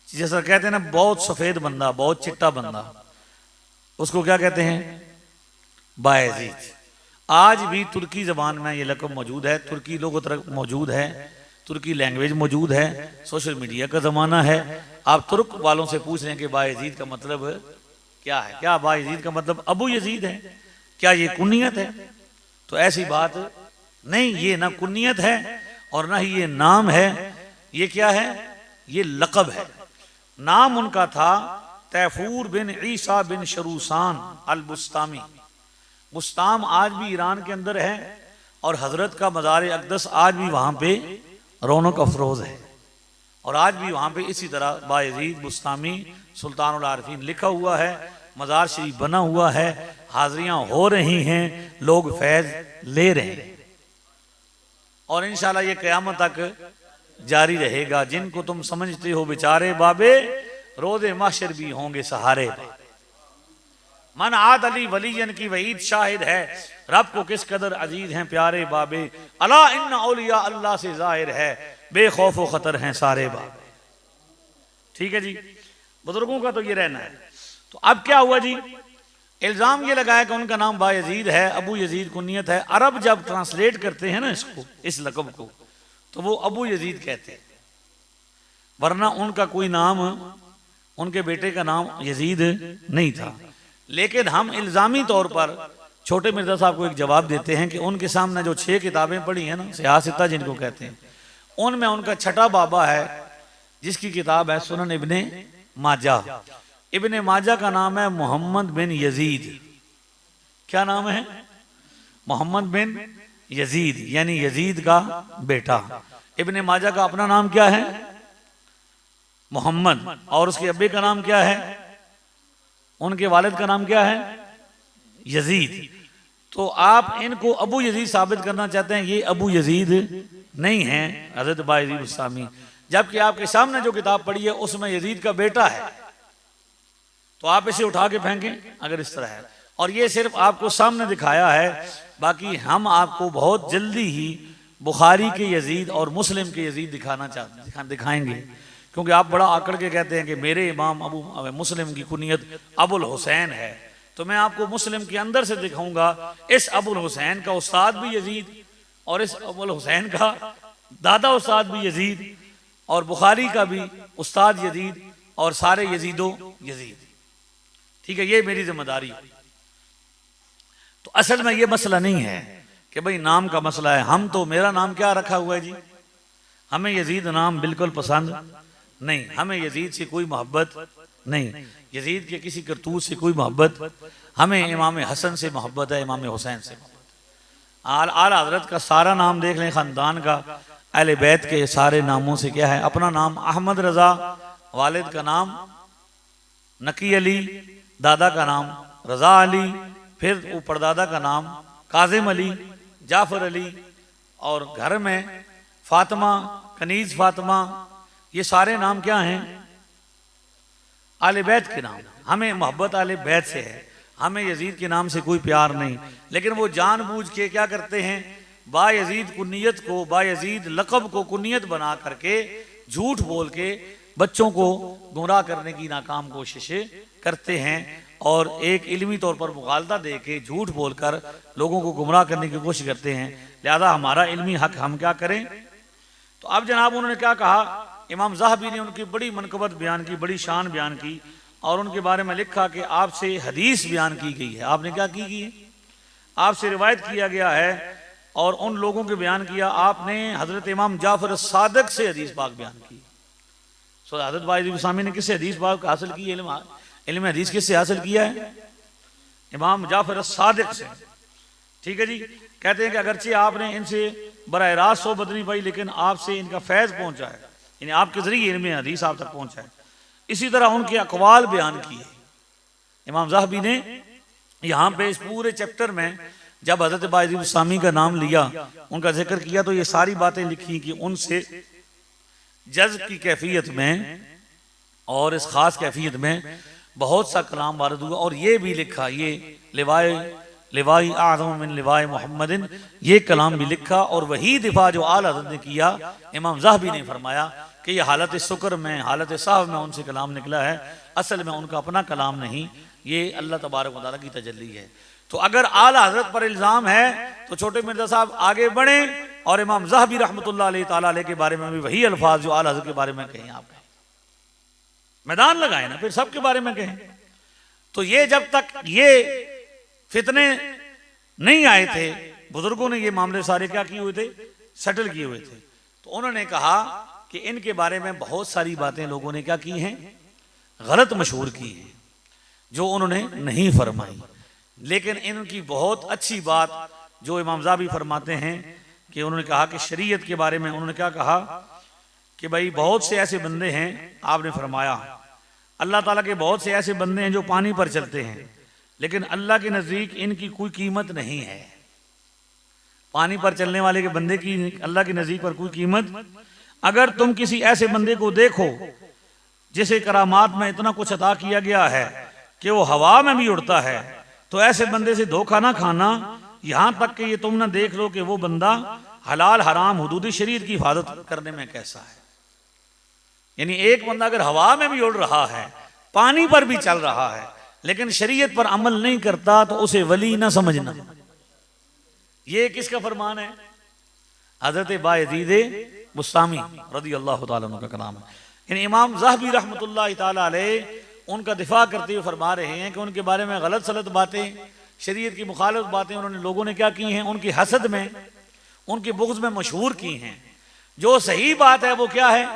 जैसा कहते हैं ना बहुत सफ़ेद बंदा, बहुत चिट्टा बंदा, उसको क्या कहते हैं? बायज़ीद। आज भी तुर्की ज़बान में ये लकब मौजूद है, तुर्की लोगों तरफ मौजूद है, तुर्की लैंग्वेज मौजूद है, सोशल मीडिया का ज़माना है। आप तुर्क वालों से पूछ रहे हैं कि बायज़ीद का मतलब क्या है, क्या बायज़ीद का मतलब अबू यजीद है, क्या ये कुनियत है? तो ऐसी बात नहीं, ये ना कुनियत है और ना ही ये नाम है। ये क्या है? ये लकब है। नाम उनका था तैफूर बिन ईसा बिन शरूसान अल बुस्तामी। बुस्ताम आज भी ईरान के अंदर है और हजरत का मज़ार अक़दस आज भी वहाँ पे रौनक अफरोज है। और आज भी वहाँ पे इसी तरह बायज़ीद बुस्तामी सुल्तानुल आरिफीन लिखा हुआ है, मज़ार शरीफ बना हुआ है, हाज़रियाँ हो रही हैं, लोग फैज़ ले रहे हैं और इंशाल्लाह ये क़यामत तक जारी रहेगा। जिनको तुम समझते हो बेचारे बाबे, रोज़े महशर भी होंगे सहारे। मन आद अली वलीयन की वईद शाहिद है, रब को किस कदर अजीज हैं प्यारे बाबे। अला इन्ना औलिया अल्लाह से जाहिर है, बेखौफ व खतर हैं सारे बाबे। ठीक है जी, बुजुर्गों का तो ये रहना है। तो अब क्या हुआ जी? इल्जाम ये लगाया कि उनका नाम बायज़ीद है, अबू यजीद कुनियत है। अरब जब ट्रांसलेट करते हैं ना इसको, इस लक़ब को, तो वो अबू यजीद कहते हैं, वरना उनका कोई नाम, उनके बेटे का नाम यजीद नहीं था। लेकिन हम इल्जामी तौर पर छोटे मिर्जा साहब को एक जवाब देते हैं कि उनके सामने जो 6 किताबें पढ़ी हैं ना, सियासता जिनको कहते हैं, उनमें उनका छठा बाबा है जिसकी किताब है सुनन इब्ने माजा। इब्ने माजा का नाम है मोहम्मद बिन यजीद। क्या नाम है? मोहम्मद बिन यजीद, यानी यजीद का बेटा। इब्ने माजा का अपना नाम क्या है? मोहम्मद। और उसके अब्बे का नाम क्या है? उनके वालिद का नाम क्या है? यजीद। तो आप इनको अबू यजीद साबित करना चाहते हैं, ये अबू यजीद नहीं है हज़रत बायज़ीद बुस्तामी, जबकि आपके सामने जो किताब पढ़ी है उसमें यजीद का बेटा है। तो आप इसे उठा के फेंकें अगर इस तरह है। और ये सिर्फ आपको सामने दिखाया है, बाकी हम आपको बहुत जल्दी ही बुखारी के यजीद और मुस्लिम के यजीद दिखाएंगे, क्योंकि आप बड़ा आकड़ के कहते हैं कि मेरे इमाम अबू मुस्लिम की कुनियत अबुल हुसैन है। तो मैं आपको मुस्लिम के अंदर से दिखाऊंगा, इस अबुल हुसैन का उस्ताद भी यजीद और इस अबुल हुसैन का दादा उस्ताद भी यजीद और बुखारी का भी उस्ताद यजीद और सारे यजीदों यजीद। ठीक है, ये मेरी जिम्मेदारी। तो असल में ये मसला नहीं है कि भाई नाम का मसला है। हम तो, मेरा नाम क्या रखा हुआ है जी? हमें यजीद नाम बिल्कुल पसंद नहीं, हमें यजीद से कोई मोहब्बत नहीं, यजीद के किसी करतूत से कोई मोहब्बत। हमें इमाम हसन से मोहब्बत है, इमाम हुसैन से मोहब्बत। आला हजरत का सारा नाम देख लें, ख़ानदान का, अहले बैत के सारे नामों से क्या है? अपना नाम अहमद रजा, वालिद का नाम नकी अली, दादा का नाम रजा अली, फिर ऊपर दादा का नाम काजिम अली, जाफर अली, और घर में फातिमा, कनीज फातिमा, ये सारे नाम क्या हैं? आले बैत के नाम। हमें मोहब्बत आले बैत से है, हमें यजीद के नाम से कोई प्यार नहीं। लेकिन वो जानबूझ के क्या करते हैं? बायजीद कुनियत को, बायजीद लक़ब को कुनियत बना करके झूठ बोल के बच्चों को गुमराह करने की नाकाम कोशिश करते हैं और एक इल्मी तौर पर मुगालता दे के झूठ बोलकर लोगों को गुमराह करने की कोशिश करते हैं। लिहाजा हमारा इल्मी हक हम क्या करें? तो अब जनाब उन्होंने क्या कहा? इमाम ज़हाबी ने उनकी बड़ी मनक़बत बयान की, बड़ी शान बयान की और उनके बारे में लिखा कि आपसे हदीस बयान की गई है। आपने क्या की है? आपसे रिवायत किया गया है और उन लोगों के बयान किया। आपने हजरत इमाम जाफर सादिक से हदीस पाक बयान की। सो हजरत बायज़ीद बुस्तामी ने किससे हदीस पाक हासिल की? इल्म हदीस किससे हासिल किया है? इमाम जाफर सादिक से। ठीक है जी। कहते हैं कि अगरचे आपने इनसे बराह रास्त सोबत नहीं पाई, लेकिन आपसे इनका फैज़ पहुंचा है। यानी आपके जरिए इल्म हदीस आप तक पहुंचा है। इसी तरह उनके अकवाल बयान किए इमाम ज़हबी ने। यहाँ पे इस पूरे चैप्टर में जब हजरत बायजीद बुस्तामी का नाम लिया, उनका जिक्र किया, तो ये सारी बातें लिखी कि उनसे जज्ब की कैफियत में और इस खास कैफियत में बहुत सा कलाम वारद हुआ। और ये भी लिखा, ये लिवाई आज़म मिन लिवाई मोहम्मदिन, ये कलाम भी लिखा। और वही दिफा जो आला हज़रत ने किया, इमाम ज़हबी ने फरमाया कि ये हालत शुक्र में, हालत साहब में उनसे कलाम निकला है, असल में उनका अपना कलाम नहीं, ये अल्लाह तबारक व तआला की तजल्ली है। तो अगर आला हज़रत पर इल्ज़ाम है तो छोटे मिर्ज़ा साहब आगे बढ़े और इमाम ज़हबी रहमतुल्लाह अलैहि के बारे में भी वही अल्फाज जो आला हज़रत के बारे में कहें, आप कहें, मैदान लगाए ना, फिर सबके बारे में कहें। तो ये जब तक ये फितने नहीं आए थे, बुजुर्गों ने ये मामले सारे क्या किए हुए थे, सेटल किए हुए थे। तो उन्होंने कहा कि इनके बारे में बहुत सारी बातें लोगों ने क्या की हैं, गलत मशहूर की हैं, जो उन्होंने नहीं फरमाई। लेकिन इनकी बहुत अच्छी बात जो इमाम ज़हबी फरमाते हैं कि उन्होंने कहा कि शरीयत के बारे में उन्होंने क्या कहा कि भाई बहुत से ऐसे बंदे हैं, आपने फरमाया अल्लाह ताला के बहुत से ऐसे बंदे हैं जो पानी पर चलते हैं, लेकिन अल्लाह के नज़दीक इनकी कोई कीमत नहीं है। पानी पर चलने वाले के बंदे की अल्लाह के नज़दीक पर कोई कीमत। अगर तुम किसी ऐसे बंदे को देखो जिसे करामात में इतना कुछ अता किया गया है कि वो हवा में भी उड़ता है, तो ऐसे बंदे से धोखा ना खाना, यहां तक कि ये तुम ना देख लो कि वो बंदा हलाल हराम हुदूद शरीयत की हिफाजत करने में कैसा है। यानी एक बंदा अगर हवा में भी उड़ रहा है, पानी पर भी चल रहा है, लेकिन शरीयत पर अमल नहीं करता, तो उसे वली ना समझना। ये किसका फरमान है? हजरत बायजीद बुस्तामी रज़ी अल्लाह तआला अन्हु का कलाम है। यानी इमाम ज़हबी रहमतुल्लाह तआला अलैह उनका दिफा करते हुए फरमा रहे हैं कि उनके बारे में गलत सलत बातें, शरीयत की मुखालिफ बातें उन्होंने लोगों ने क्या की हैं, उनकी हसद में, उनकी बुग़्ज़ में मशहूर की हैं। जो सही बात है वो क्या है,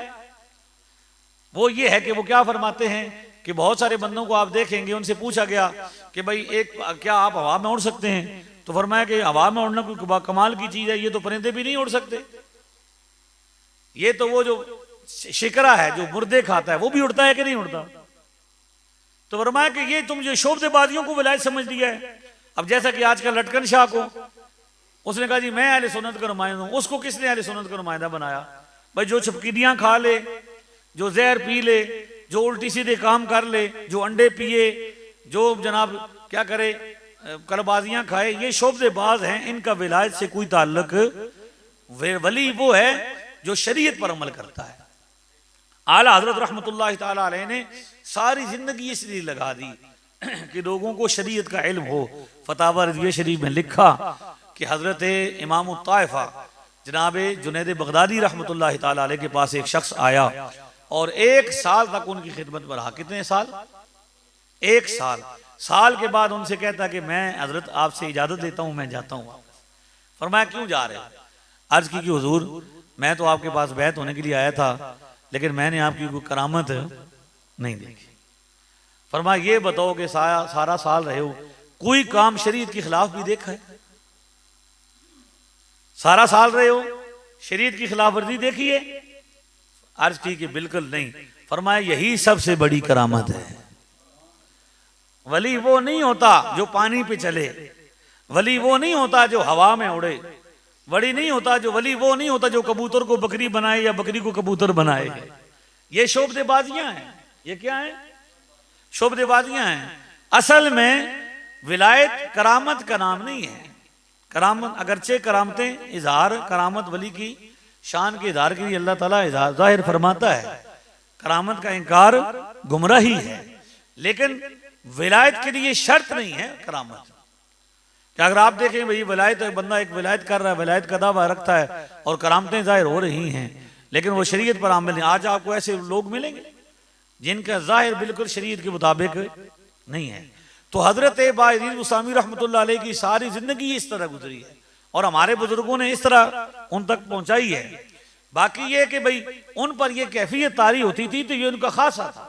वो ये है कि वो क्या फरमाते हैं कि बहुत सारे बंदों को आप देखेंगे, उनसे पूछा गया कि भाई क्या आप हवा में उड़ सकते हैं? तो फरमाया कि हवा में उड़ना कोई कमाल की चीज़ है, ये तो परिंदे भी नहीं उड़ सकते, ये तो वो जो शिकरा है जो मुर्दे खाता है वो भी उड़ता है कि नहीं उड़ता। तो फरमाया कि ये तुम जो शोबदेबाजियों को विलायत समझ लिया है। अब जैसा कि आजकल लटकन शाह को उसने कहा जी मैं अहले सुन्नत का नुमाइंदा हूं, उसको किसने अहले सुन्नत का नुमाइंदा बनाया? भाई जो छपकीदियां खा ले, जो जहर पी ले, जो उल्टी सीधे काम कर ले, जो अंडे पिए, जो जनाब क्या करे कलबाजियां खाए, ये शोबदेबाज हैं, इनका विलायत से कोई ताल्लुक। वली वो है जो शरीयत पर अमल करता है। आला हजरत रहमतुल्लाह तआला अलैह ने सारी जिंदगी इसलिए लगा दी कि लोगों को शरीयत का इल्म हो। फतावा रज़विया शरीफ में लिखा कि हजरत इमाम ताइफा जनाब जुनैद बगदादी रहमतुल्लाह तआला अलैह के पास एक शख्स आया और 1 साल तक उनकी खिदमत में रहा। कितने साल? 1 साल। साल के बाद उनसे कहता कि मैं हजरत आपसे इजाजत लेता हूं, मैं जाता हूं। फरमाया क्यों जा रहे हो? अर्ज की कि हुजूर मैं तो आपके पास बैत होने के लिए आया था, लेकिन मैंने आपकी कोई करामत नहीं देखी। फरमाया ये बताओ कि सारा साल रहे हो, कोई काम शरीयत के खिलाफ भी देखा है? सारा साल रहे हो, शरीयत की खिलाफ वर्जी देखी है? अर्ज की कि बिल्कुल नहीं। फरमाया यही सबसे बड़ी करामत है। वली वो नहीं होता जो पानी पे चले, वली वो नहीं होता जो हवा में उड़े, वली नहीं होता जो वली वो नहीं होता जो कबूतर को बकरी बनाए या बकरी को कबूतर बनाए। ये शोबदेबाजियां हैं। ये क्या है? शोबदेबाजियां हैं। असल में विलायत करामत का नाम नहीं है। करामत अगरचे करामतें इजहार, करामत वली की शान के इजहार के लिए अल्लाह ताला इजहार जाहिर फरमाता है। करामत का इनकार गुमराही है, लेकिन विलायत के लिए शर्त नहीं है करामत। कि अगर आप देखें भाई विलायत बंदा एक विलायत कर रहा है, विलायत का दावा रखता है और करामतें जाहिर हो रही हैं, लेकिन वो शरीयत पर अमल नहीं। आज आपको ऐसे लोग मिलेंगे जिनका जाहिर बिल्कुल शरीयत के मुताबिक नहीं है। तो हजरत बायजीद बुस्तामी रहमतुल्लाह अलैह की सारी जिंदगी इस तरह गुजरी है और हमारे बुजुर्गों ने इस तरह उन तक पहुंचाई है। बाकी ये कि भाई उन पर यह कैफियत तारी होती थी तो ये उनका खासा था,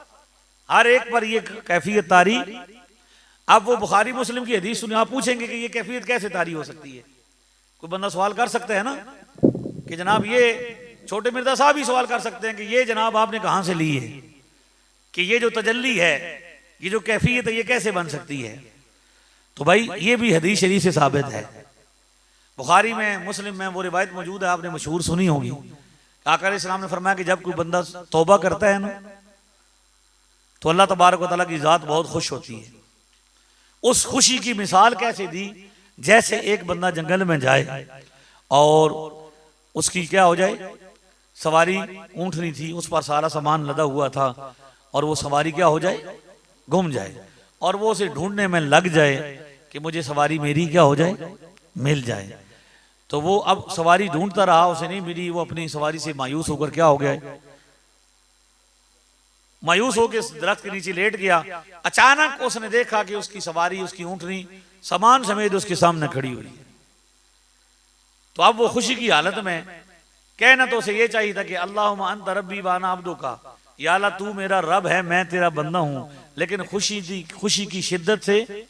हर एक पर यह कैफियत तारी। अब वो बुखारी मुस्लिम की हदीस सुने, आप पूछेंगे कि ये कैफियत कैसे तारी हो सकती है? कोई बंदा सवाल कर सकता है ना कि जनाब ये छोटे मिर्जा साहब ही सवाल कर सकते हैं कि ये जनाब आपने कहां से ली है, कि ये जो तजल्ली है, ये जो कैफियत है, ये कैसे बन सकती है? तो भाई ये भी हदीस शरीफ से साबित है। बुखारी में, मुस्लिम में वो रिवायत मौजूद है, आपने मशहूर सुनी होगी। आका अलैहिस्सलाम ने फरमाया कि जब कोई बंदा तौबा करता है ना, तो अल्लाह तबारक व तआला की जात बहुत खुश होती है। उस खुशी की मिसाल कैसे दी? जैसे एक बंदा जंगल में जाए और उसकी क्या हो जाए, सवारी ऊंटनी थी, उस पर सारा सामान लदा हुआ था, और वो सवारी क्या हो जाए, गुम जाए, और वो उसे ढूंढने में लग जाए कि मुझे सवारी मेरी क्या हो जाए, मिल जाए। तो वो अब सवारी ढूंढता रहा, उसे नहीं मिली, वो अपनी सवारी से मायूस होकर क्या हो गया, मायूस होकर दरख्त के नीचे लेट गया। अचानक उसने देखा कि उसकी सवारी, उसकी ऊंटनी सामान समेत उसके सामने खड़ी हुई है। तो अब वो खुशी की हालत में, कहना तो उसे ये चाहिए था कि अल्लाहुम्मा अंत रब्बी व अना अब्दुका, या अल्लाह तू मेरा रब है, मैं तेरा बंदा हूं। लेकिन खुशी की शिद्दत से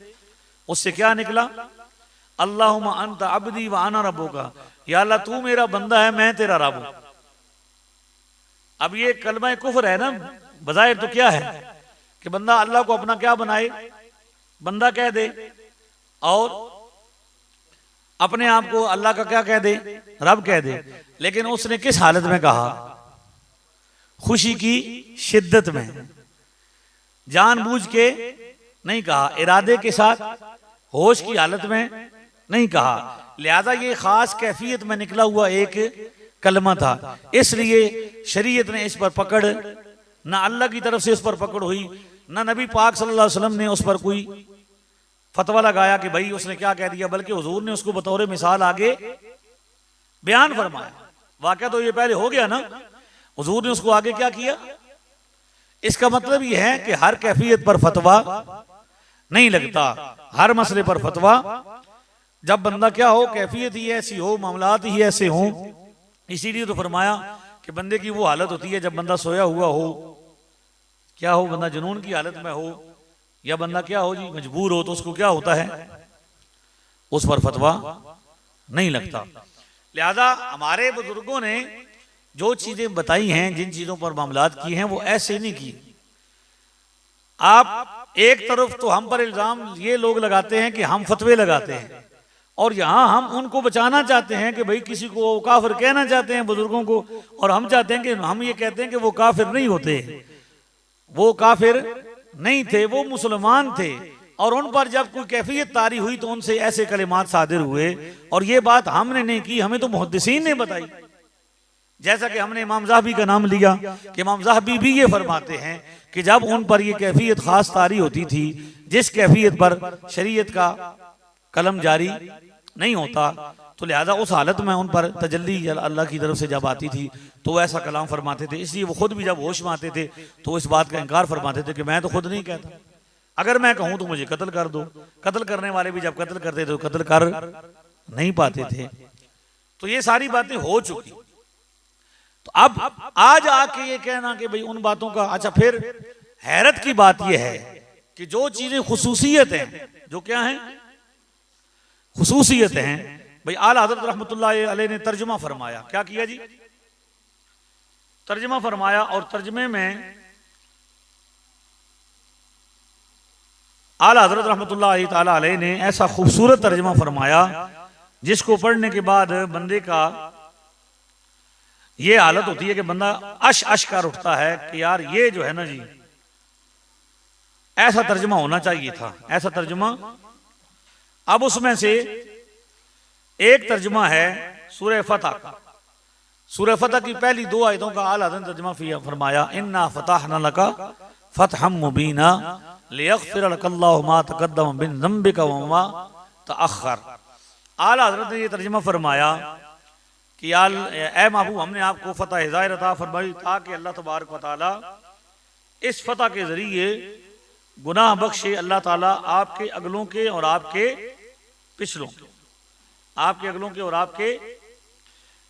उससे क्या निकला, अल्लाहुम्मा अंत अब्दी व अना रब्बुका, या अल्लाह तू मेरा बंदा है, मैं तेरा रब हूं। अब ये कलमा कुफ्र है ना, बज़ाहिर तो क्या है कि बंदा अल्लाह को अपना क्या बनाए, बंदा कह दे, और अपने आप को अल्लाह का क्या कह दे, रब कह दे। लेकिन उसने किस हालत में कहा, खुशी की शिद्दत में, जानबूझ के नहीं कहा, इरादे के साथ, होश की हालत में नहीं कहा। लिहाजा ये खास कैफियत में निकला हुआ एक कलमा था। इसलिए शरीयत ने इस पर पकड़, ना अल्लाह की तरफ से उस पर पकड़ हुई, ना नबी पाक सल्लल्लाहु अलैहि वसल्लम ने उस पर कोई फतवा लगाया कि भाई उसने क्या कह दिया, बल्कि हुजूर ने उसको बतौर मिसाल आगे बयान फरमाया। वाकया तो ये पहले हो गया ना, हुजूर ने उसको आगे क्या किया। इसका मतलब ये है कि हर कैफियत पर फतवा नहीं लगता, हर मसले पर फतवा, जब बंदा क्या हो, कैफियत ही ऐसी हो, मामलात ही ऐसे हो। इसीलिए तो फरमाया कि बंदे की वो हालत होती है जब बंदा सोया हुआ हो, क्या हो, बंदा जुनून की हालत में हो, या बंदा क्या हो जी, मजबूर हो, तो उसको क्या होता है, उस पर फतवा नहीं लगता। लिहाजा हमारे बुजुर्गों ने जो चीजें बताई हैं, जिन चीजों पर मामलात किए हैं, वो ऐसे नहीं की। आप एक तरफ तो हम पर इल्जाम ये लोग लगाते हैं कि हम फतवे लगाते हैं, और यहां हम उनको बचाना चाहते हैं कि भाई किसी को काफिर कहना चाहते हैं बुजुर्गों को, और हम चाहते हैं कि हम ये कहते हैं कि वो काफिर नहीं होते, वो काफिर नहीं थे, वो मुसलमान थे। और उन पर जब कोई कैफियत तारी हुई तो उनसे ऐसे कलिमात सादिर हुए, और ये बात हमने नहीं की, हमें तो मुहद्दिसीन ने बताई। जैसा कि हमने इमाम ज़हबी का नाम लिया कि इमाम ज़हबी भी ये फरमाते हैं कि जब उन पर ये कैफियत खास तारी होती थी, जिस कैफियत पर शरीयत का कलम जारी नहीं होता, तो लिहाजा उस हालत में उन पर तजल्ली अल्लाह की तरफ से जब आती थी तो ऐसा कलाम फरमाते थे। इसलिए वो खुद भी जब होश में आते थे तो इस बात का इनकार फरमाते थे कि मैं तो खुद नहीं कहता, अगर मैं कहूं तो मुझे कत्ल कर दो। कत्ल करने वाले भी जब कत्ल करते थे तो कत्ल कर नहीं पाते थे। तो ये सारी बातें हो चुकी। तो अब आज आके ये कहना कि भाई उन बातों का, अच्छा फिर हैरत की बात यह है कि जो चीजें खुसूसियत हैं, जो क्या हैं खुसूसियत हैं, भाई आला हज़रत रहमतुल्लाह अलैह ने तर्जुमा फरमाया। क्या किया जी, तर्जुमा फरमाया, और तर्जुमे में आला हज़रत रहमतुल्लाह ताला अलैह ने ऐसा खूबसूरत तर्जुमा फरमाया जिसको पढ़ने के बाद बंदे का ये हालत होती है कि बंदा अश कर उठता है कि यार ये जो है ना जी, ऐसा तर्जुमा होना चाहिए था, ऐसा तर्जुमा। अब उसमें से एक तर्जुमा है सूरह फतह का। सूरह फतह की पहली 2 आयतों का आला हज़रत ने तर्जुमा फरमाया, इन्ना फतहना लका फतहम मुबीना लियग़फ़िर लकल्लाहु मा तक़द्दम मिन ज़ंबिका व मा तअख़्ख़र। आला हज़रत ने ये तर्जुमा फरमाया कि ऐ महबूब, हमने आपको फतह हिदायत अता फरमाई ताकि अल्लाह तबारक व तआला इस फतह के जरिए गुनाह बख्शे अल्लाह ताला आपके अगलों के और आपके पिछलों के, आपके अगलों के और आपके,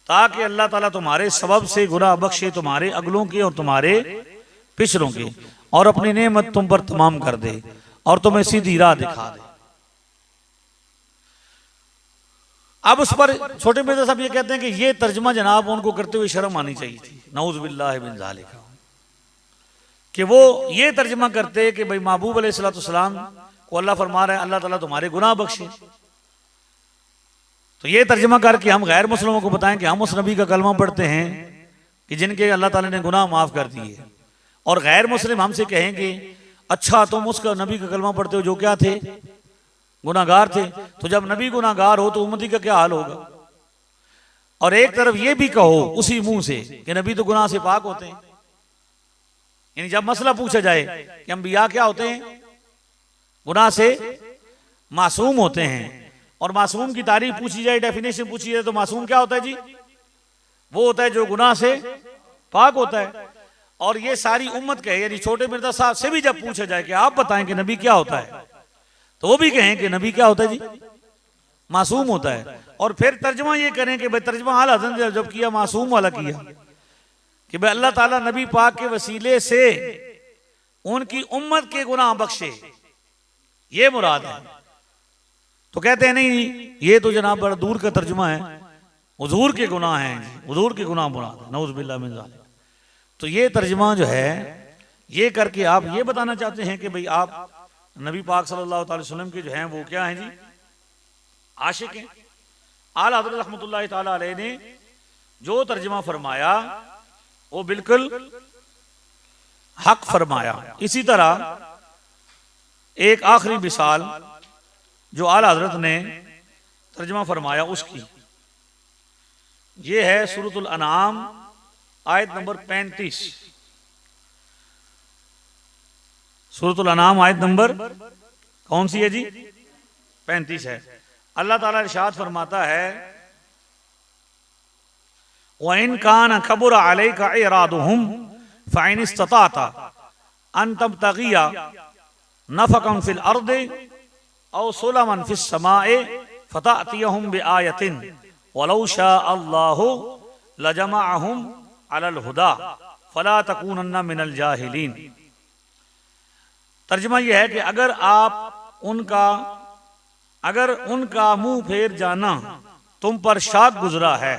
ताकि अल्लाह ताला तुम्हारे सबब से गुनाह बख्शे तुम्हारे अगलों के और तुम्हारे पिछलों के, और अपनी नेमत तुम पर तमाम कर दे और तुम्हें सीधी राह दिखा दे। अब उस पर छोटे मिर्जा साहब ये कहते हैं कि ये तर्जमा जनाब उनको करते हुए शर्म आनी चाहिए थी, नऊज़ बिल्लाहि मिन ज़ालिका, कि वो ये तर्जमा करते कि भाई महबूब अलैहिस्सलाम को अल्लाह फरमा रहा है अल्लाह ताला तुम्हारे गुनाह बख्शे, तो ये तर्जमा करके हम गैर मुस्लिमों को बताएं कि हम उस नबी का कलमा पढ़ते हैं कि जिनके अल्लाह ताला ने गुनाह माफ कर दिए, और गैर मुस्लिम हमसे कहेंगे अच्छा तुम उसका नबी का कलमा पढ़ते हो जो क्या थे, गुनाहगार थे, तो जब नबी गुनाहगार हो तो उम्मती का क्या हाल होगा। और एक तरफ ये भी कहो उसी मुंह से कि नबी तो गुनाह से पाक होते हैं, यानी जब मसला पूछा जाए कि अंबिया क्या होते हैं, गुनाह से मासूम होते हैं, और मासूम की तारीफ पूछी जाए, डेफिनेशन पूछी जाए, तो मासूम क्या होता है जी, वो होता है जो गुनाह से पाक होता है। और ये सारी उम्मत कहे, यानी छोटे मिर्जा साहब से भी जब पूछा जाए कि आप बताएं कि नबी क्या होता है, तो वो भी कहें कि नबी क्या होता है जी, मासूम होता है। और फिर तर्जमा ये करें कि भाई तर्जमा आला हज़रत ने जब किया मासूम वाला किया कि भाई अल्लाह ताला नबी पाक के वसीले से उनकी उम्मत के गुनाह बख्शे, ये मुराद है। तो कहते हैं नहीं ये तो जनाब बड़ा दूर का तर्जुमा है, हुजूर के गुनाह हैं, हुजूर के गुनाह मुराद है, नऊज़ बिल्लाहि मिन ज़ालिक। तो ये तर्जुमा जो है ये करके आप ये बताना चाहते हैं कि भाई आप नबी पाक सल्लल्लाहु अलैहि वसल्लम के जो हैं वो क्या हैं जी, आशिक हैं। आला हज़रत रहमतुल्लाहि तआला अलैह ने जो तर्जुमा फरमाया वो बिल्कुल हक फरमाया। इसी तरह एक आखिरी मिसाल जो आला हज़रत ने तर्जुमा फरमाया उसकी, ये है सूरतुल अनाम आयत नंबर 35। सूरतुल अनाम आयत नंबर कौन सी है जी, 35 है। अल्लाह ताला इरशाद फरमाता है व इन कान कबुर अलैका इरादुहुम फ़इन इस्तताअता अन तबतगिया नफ़क़न फ़िल अर्दि औ सुलमन फ़िस समाए फ़तअतियहुम बिआयतिन वलौ शाअ अल्लाहु लजमअहुम अलल हुदा फला तकूनन्ना मिनल जाहिलीन। तर्जुमा यह है कि अगर उनका मुंह फेर जाना तुम पर शाक गुजरा है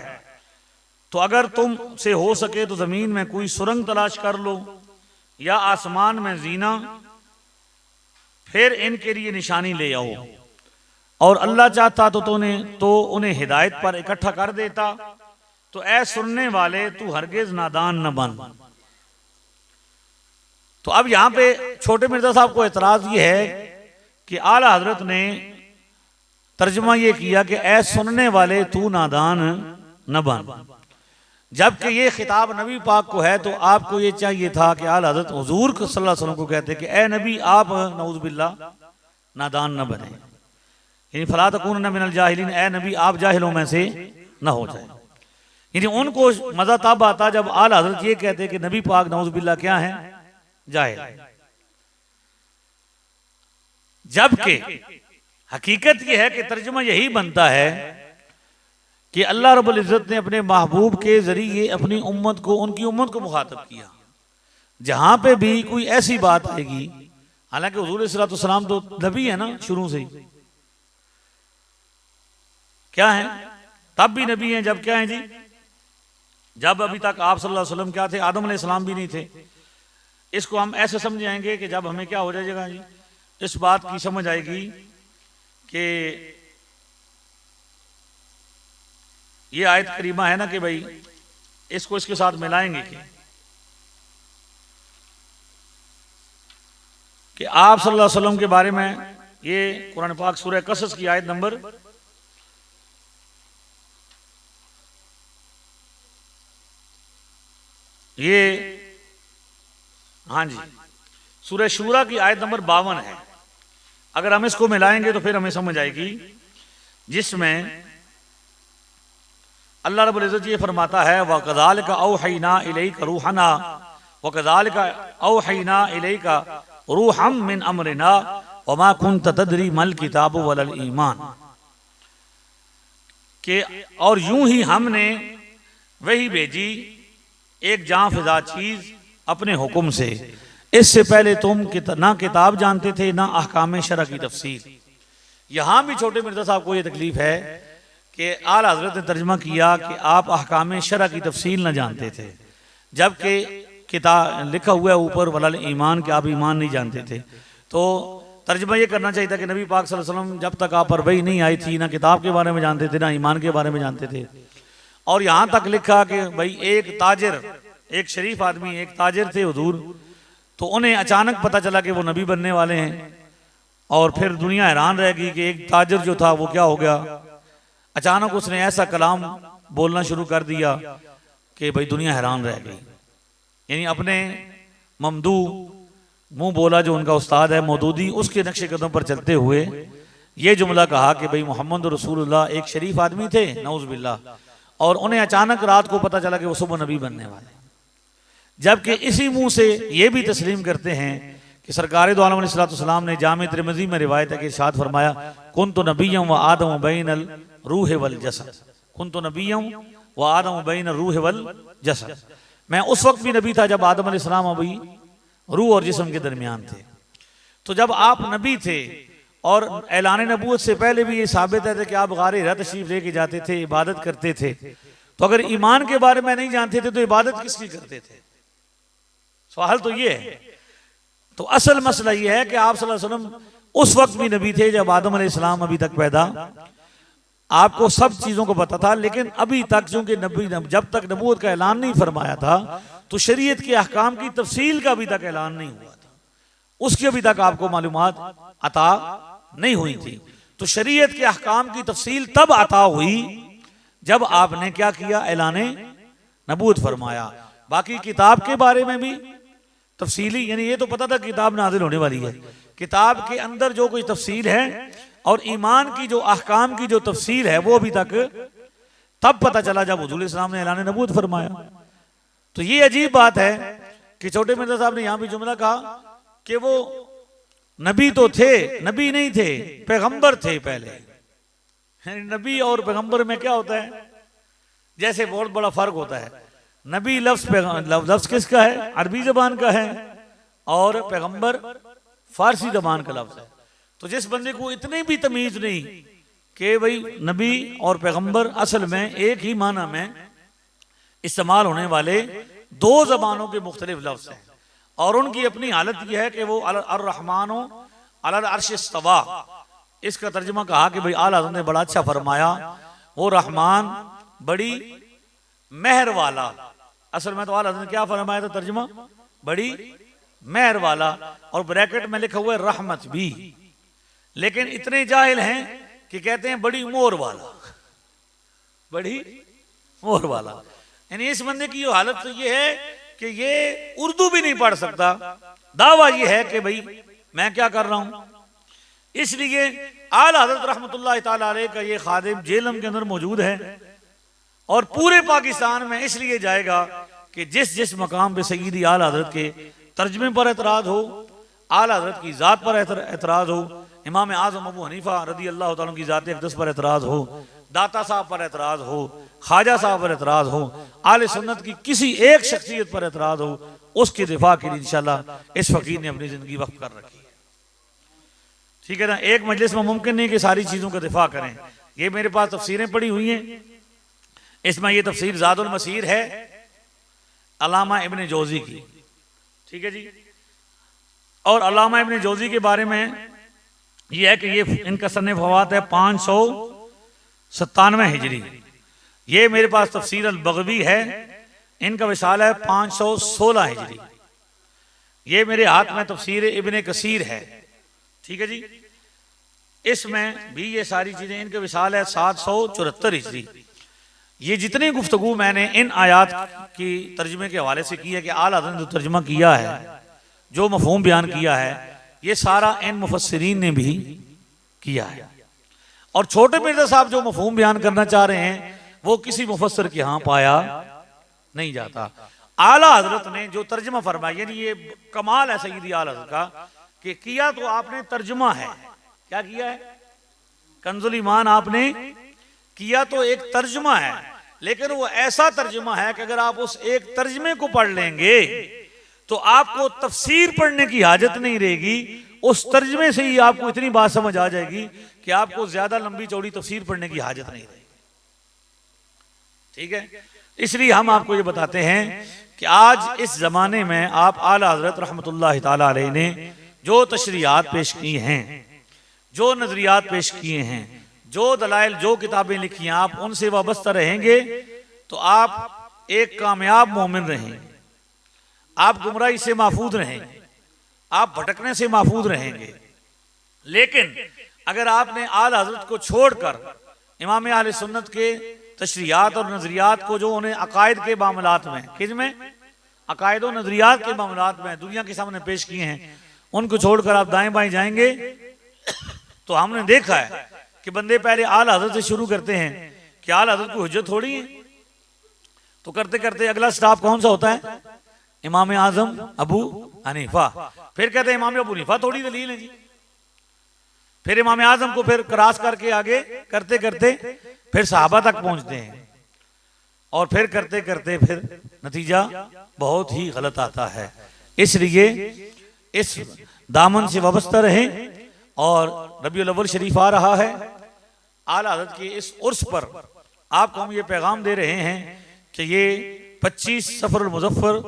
तो अगर तुम से हो सके तो जमीन में कोई सुरंग तलाश कर लो या आसमान में जीना, फिर इनके लिए निशानी ले आओ, और अल्लाह चाहता तो उन्हें हिदायत पर इकट्ठा कर देता। तो ऐ सुनने वाले तू हरगिज नादान न बन। तो अब यहां पे छोटे मिर्जा साहब को एतराज ये है कि आला हजरत ने तर्जुमा ये किया कि ऐ सुनने वाले तू नादान न बन, जबकि ये खिताब नबी पाक को है। तो आपको ये चाहिए था कि आला हजरत हुजूर सल्लल्लाहु अलैहि वसल्लम को कहते कि ए नबी आप नऊज़ बिल्लाह नादान न बने, यानी फला तकूनन्ना मिनल जाहिलीन, ए नबी आप जाहिलों में से न हो जाए। यानी उनको मजा तब आता जब आला हजरत ये कहते कि नबी पाक नऊज़ बिल्लाह क्या है, जाहिल। जबकि हकीकत यह है कि तर्जुमा यही बनता है कि अल्लाह रब्बुल इज्जत ने अपने महबूब के जरिए अपनी उम्मत को, उनकी उम्मत को मुखातब किया। जहां पे भी कोई ऐसी बात आएगी, हालांकि हुजूर सल्लल्लाहु अलैहि वसल्लम तो नबी है ना शुरू से ही, क्या है तब भी नबी हैं, जब क्या है जी, जब अभी तक आप सल्लल्लाहु अलैहि वसल्लम क्या थे, आदम अलैहिस्सलाम भी नहीं थे। इसको हम ऐसे समझाएंगे कि जब हमें क्या हो जाएगा जी, इस बात की समझ आएगी कि ये आयत करीमा है ना कि भाई इसको इसके साथ मिलाएंगे कि आप सल्लल्लाहु अलैहि वसल्लम के बारे में ये कुरान पाक सूरह कसस की आयत नंबर ये हाँ जी सूरह शूरा की आयत नंबर 52 है। अगर हम इसको मिलाएंगे तो फिर हमें समझ आएगी, जिसमें अल्लाह रब्बुल इज्जत ये फरमाता है वकज़ालिका औहयना इलैका रूहना वकज़ालिका औहयना इलैका रूहम मिन अमरिना वमा कुन्त तदरी मल किताबु वलल ईमान, के और यूं ही हमने वही भेजी एक जां फिजा चीज अपने हुक्म से, इससे पहले तुम ना किताब जानते थे ना अहकाम शरअ की तफसील। यहां भी छोटे मिर्जा साहब को यह तकलीफ है कि आला हजरत ने तर्जमा किया कि आप अहकाम शरा की तफसील न जानते थे, जबकि किताब लिखा हुआ है ऊपर वलल ईमान के आप ईमान नहीं जानते थे। तो तर्जमा ये करना चाहिए था कि नबी पाक सल्लल्लाहु अलैहि वसल्लम जब तक आप पर वही नहीं आई थी, ना किताब के बारे में जानते थे, ना ईमान के बारे में जानते थे। और यहाँ तक लिखा कि भाई एक ताजिर, एक शरीफ आदमी, एक ताजिर थे हुजूर, तो उन्हें अचानक पता चला कि वो नबी बनने वाले हैं, और फिर दुनिया हैरान रह गई कि एक ताजिर जो था वो क्या हो गया। अचानक उसने ऐसा कलाम बोलना शुरू कर दिया कि भाई दुनिया हैरान रह गई। यानी अपने ममदू मुंह बोला जो उनका उस्ताद है मौदूदी, उसके नक्शे कदम पर चलते हुए ये जुमला कहा कि भाई मोहम्मद रसूलुल्लाह एक शरीफ आदमी थे नऊज़, और उन्हें अचानक रात को पता चला कि वो सुबह नबी बनने वाले। जबकि इसी मुंह से ये भी तस्लीम करते हैं कि सरकार दो आलम अलैहिस्सलाम ने जामे तिरमिज़ी में रिवायत है कि इरशाद फरमाया, कुन्तु नबिय्यम व आदम बैनल रूह वल जसद, कुन्तु नबिय्यम व आदम बैनल रूह वल जसद, मैं उस वक्त भी नबी था जब आदम अलैहिस्सलाम अभी रूह और जिस्म के दरमियान थे। तो जब आप नबी थे और ऐलान नबूवत से पहले भी ये साबित है कि आप गारे हिरा तशरीफ लेके जाते थे, इबादत करते थे, तो अगर ईमान के बारे में नहीं जानते थे तो इबादत किसकी करते थे? सवाल तो ये है। तो असल मसला ये है कि आप सल्लल्लाहु अलैहि वसल्लम उस वक्त भी नबी थे जब आदम अलैहिस्सलाम अभी तक पैदा, आपको सब चीजों को पता था, लेकिन अभी तक चूंकि नबी जब तक नबूवत का ऐलान नहीं फरमाया था तो शरीयत के अहकाम की तफसील का अभी तक ऐलान नहीं हुआ था, उसकी अभी तक आपको मालूमात अता नहीं हुई थी। तो शरीयत के अहकाम की तफसील तब अता हुई जब आपने क्या किया, ऐलान नबूवत फरमाया। बाकी किताब के बारे में भी तफसीली, यानी ये तो पता था किताब नाजिल होने वाली है, किताब के अंदर जो कुछ तफसील है और ईमान की जो अहकाम की जो तफसील है वो अभी तक तब पता चला जब हुजूर इस्लाम ने ऐलान नबूवत फरमाया। तो ये अजीब बात है कि छोटे मिर्जा साहब ने यहां भी जुमला कहा कि वो नबी तो थे, नबी नहीं थे, पैगंबर थे पहले। नबी और पैगंबर में क्या होता है, जैसे बहुत बड़ा फर्क होता है। नबी लफ्ज किसका है, अरबी जबान का है, और पैगंबर फारसी जबान का लफ्ज है। तो जिस बंदे को इतनी भी तमीज नहीं कि भाई नबी और पैगंबर असल में एक ही माना में इस्तेमाल होने वाले दो जबानों के मुख्तलिफ लफ्ज हैं, और उनकी अपनी हालत यह है कि वो अर्रहमानो अलल अर्श इस्तवा, इसका तर्जुमा कहा कि भाई आला हज़रत ने बड़ा अच्छा फरमाया, वो रहमान बड़ी मेहर वाला। असल में तो आला हज़रत ने क्या फरमाया था, तर्जुमा बड़ी मेहर वाला, और ब्रैकेट में लिखा हुआ है रहमत भी। लेकिन इतने जाहिल हैं कि कहते हैं बड़ी मोर वाला, बड़ी मोर वाला। यानी इस बंदे की हालत तो ये है कि ये उर्दू भी नहीं पढ़ सकता, दावा ये है कि भाई मैं क्या कर रहा हूं। इसलिए आला हज़रत रहमतुल्लाह ताला अलैह का ये खादिम जेलम के अंदर मौजूद है, और पूरे पाकिस्तान में इसलिए जाएगा कि जिस जिस मकाम पे सय्यदी आला हज़रत के तर्जमे पर एतराज हो, आला हज़रत की ज़ात पर एतराज हो, इमाम आज़म अबू हनीफा रज़ी अल्लाह तआला की ज़ात अक़दस पर एतराज हो, दाता साहब पर एतराज हो, ख्वाजा साहब पर एतराज हो, आले सुन्नत की किसी एक शख्सियत पर एतराज हो, उसके दिफा के लिए इंशाअल्लाह इस फकीर ने अपनी जिंदगी वक्फ कर रखी है। ठीक है ना, एक मजलिस में मुमकिन नहीं कि सारी चीजों का दिफा करें। ये मेरे पास तफसीरें पड़ी हुई हैं, इसमें ये तफसीर ज़ादुल मसीर है अल्लामा इब्न जौज़ी की, ठीक है जी। और अल्लामा इब्न जौज़ी के बारे में ये है कि ये इनका सन्निफ़ फवात है 597 हिजरी। ये मेरे पास तफसीर अल बग़वी है, इनका विसाल है 516 हिजरी। ये मेरे हाथ में तफसीर इब्न कसीर है, ठीक है जी। इसमें भी ये सारी चीजें, इनका विसाल है 774 हिजरी। ये जितनी गुफ्तगू मैंने इन आयात की तर्जमे के हवाले से की है कि आला हज़रत ने जो तर्जमा किया है, जो मफ़हूम बयान किया है, ये सारा इन मुफस्सिरीन ने भी किया है। और छोटे मिर्जा साहब जो मफ़हूम बयान करना चाह रहे हैं वो किसी मुफस्सिर के यहाँ पाया नहीं जाता। आला हज़रत ने जो तर्जमा फरमाया, यानी ये कमाल है सय्यदी आला हज़रत का कि किया तो आपने तर्जमा है, क्या किया है, कंजुल ईमान आपने किया तो एक तर्जमा है, लेकिन वो ऐसा तर्जमा है कि अगर आप उस एक तर्जमे को पढ़ लेंगे तो आपको तफसीर पढ़ने की हाजत नहीं रहेगी। उस तर्जमे से ही आपको इतनी बात समझ आ जाएगी कि आपको ज्यादा लंबी चौड़ी तफसीर पढ़ने की हाजत नहीं रहेगी। ठीक है, इसलिए हम आपको ये बताते हैं कि आज इस जमाने में आप आला हजरत रहमतुल्लाह ताला अलैह ने जो तशरीहात पेश की हैं, जो नजरियात पेश किए हैं, जो दलाइल, जो किताबें लिखी हैं, आप उनसे वाबस्ता रहेंगे तो आप एक कामयाब मोमिन रहेंगे, आप गुमराही से महफूज रहेंगे, आप भटकने से महफूज रहेंगे। लेकिन अगर आपने आला हजरत को छोड़कर इमाम अहले सुन्नत के तशरीहात और नजरियात को, जो उन्हें अकायद के मामलात में, किसमें, अकायद और नजरियात के मामलात में दुनिया के सामने पेश किए हैं, उनको छोड़कर आप दाएं बाएं जाएंगे तो हमने देखा है कि बंदे पहले आला हजरत से शुरू करते हैं कि आला हजरत को हुज्जत थोड़ी है, तो करते करते अगला स्टॉप कौन सा होता है, इमाम आजम अबू हनीफा, फिर कहते हैं इमाम अबू हनीफा थोड़ी दलील है जी, फिर इमाम आजम को फिर क्रॉस करके आगे करते करते फिर सहाबा तक पहुंचते हैं, और फिर करते करते फिर नतीजा बहुत ही गलत आता है। इसलिए इस दामन से वाबस्ता रहें, और रबीउल अव्वल शरीफ आ रहा है, आला हज़रत के इस उर्स पर आपको हम ये पैगाम दे रहे हैं कि ये 25 सफरुल मुज़फ्फर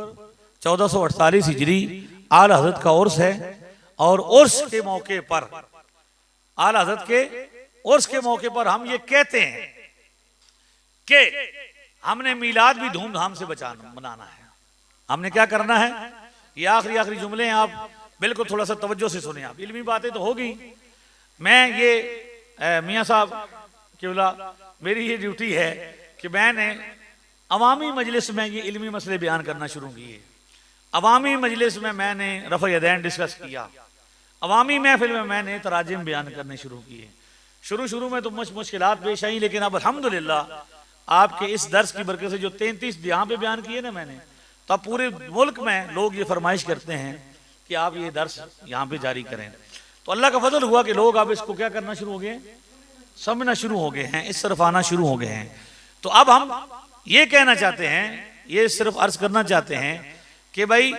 1448 हिजरी आला हज़रत का उर्स है, और उर्स के मौके पर, आला हज़रत के उर्स के मौके पर हम ये कहते हैं कि हमने मीलाद भी धूमधाम से मनाना है। हमने क्या करना है, ये आखिरी जुमले हैं, आप बिल्कुल थोड़ा सा तवज्जो से सुने, आप इल्मी बातें तो होगी। मैं ये मियाँ साहब केवला, मेरी ये ड्यूटी है कि मैंने अवामी मजलिस में ये इल्मी मसले बयान करना शुरू किए। अवामी मजलिस में मैंने रफ़ा यदैन डिस्कस किया, अवामी महफिल में मैंने तराजिम बयान करने शुरू किए। शुरू में तो मुश्किलात पेश आई, लेकिन अब अल्हम्दुलिल्लाह आपके इस दर्स की बरकत से जो 33 यहाँ पे बयान किए ना मैंने, तो अब पूरे मुल्क में लोग ये फरमाइश करते हैं कि आप ये दर्स यहाँ पे जारी करें। तो अल्लाह का फजल हुआ कि लोग अब इसको क्या करना शुरू हो गए, समझना शुरू हो गए हैं, इस तरफ आना शुरू हो गए हैं। तो अब हम ये कहना चाहते हैं, ये सिर्फ अर्ज करना चाहते हैं कि भाई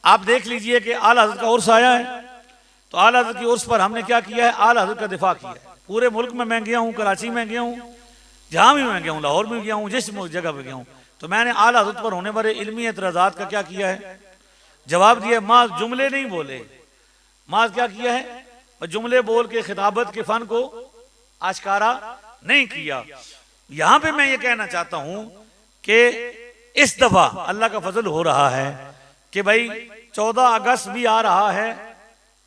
आप देख लीजिए कि आला हज़रत का उर्स आया है, तो आला हज़रत की उर्स पर हमने क्या किया है, आला हज़रत का दिफा किया है। पूरे मुल्क में मैं गया हूँ, कराची में गया हूँ, जहाँ भी मैं गया हूँ, लाहौर में गया हूँ, जिस जगह पे गया हूँ, तो मैंने आला हज़रत पर होने वाले इल्मी एतराज़ात का क्या किया है, जवाब दिया। माज जुमले नहीं बोले, माज क्या किया है, और जुमले बोल के खिताबत के फन को आश्कारा नहीं किया। यहाँ पे मैं ये कहना चाहता हूँ कि इस दफा अल्लाह का फजल हो रहा है कि भाई 14 अगस्त भी आ रहा है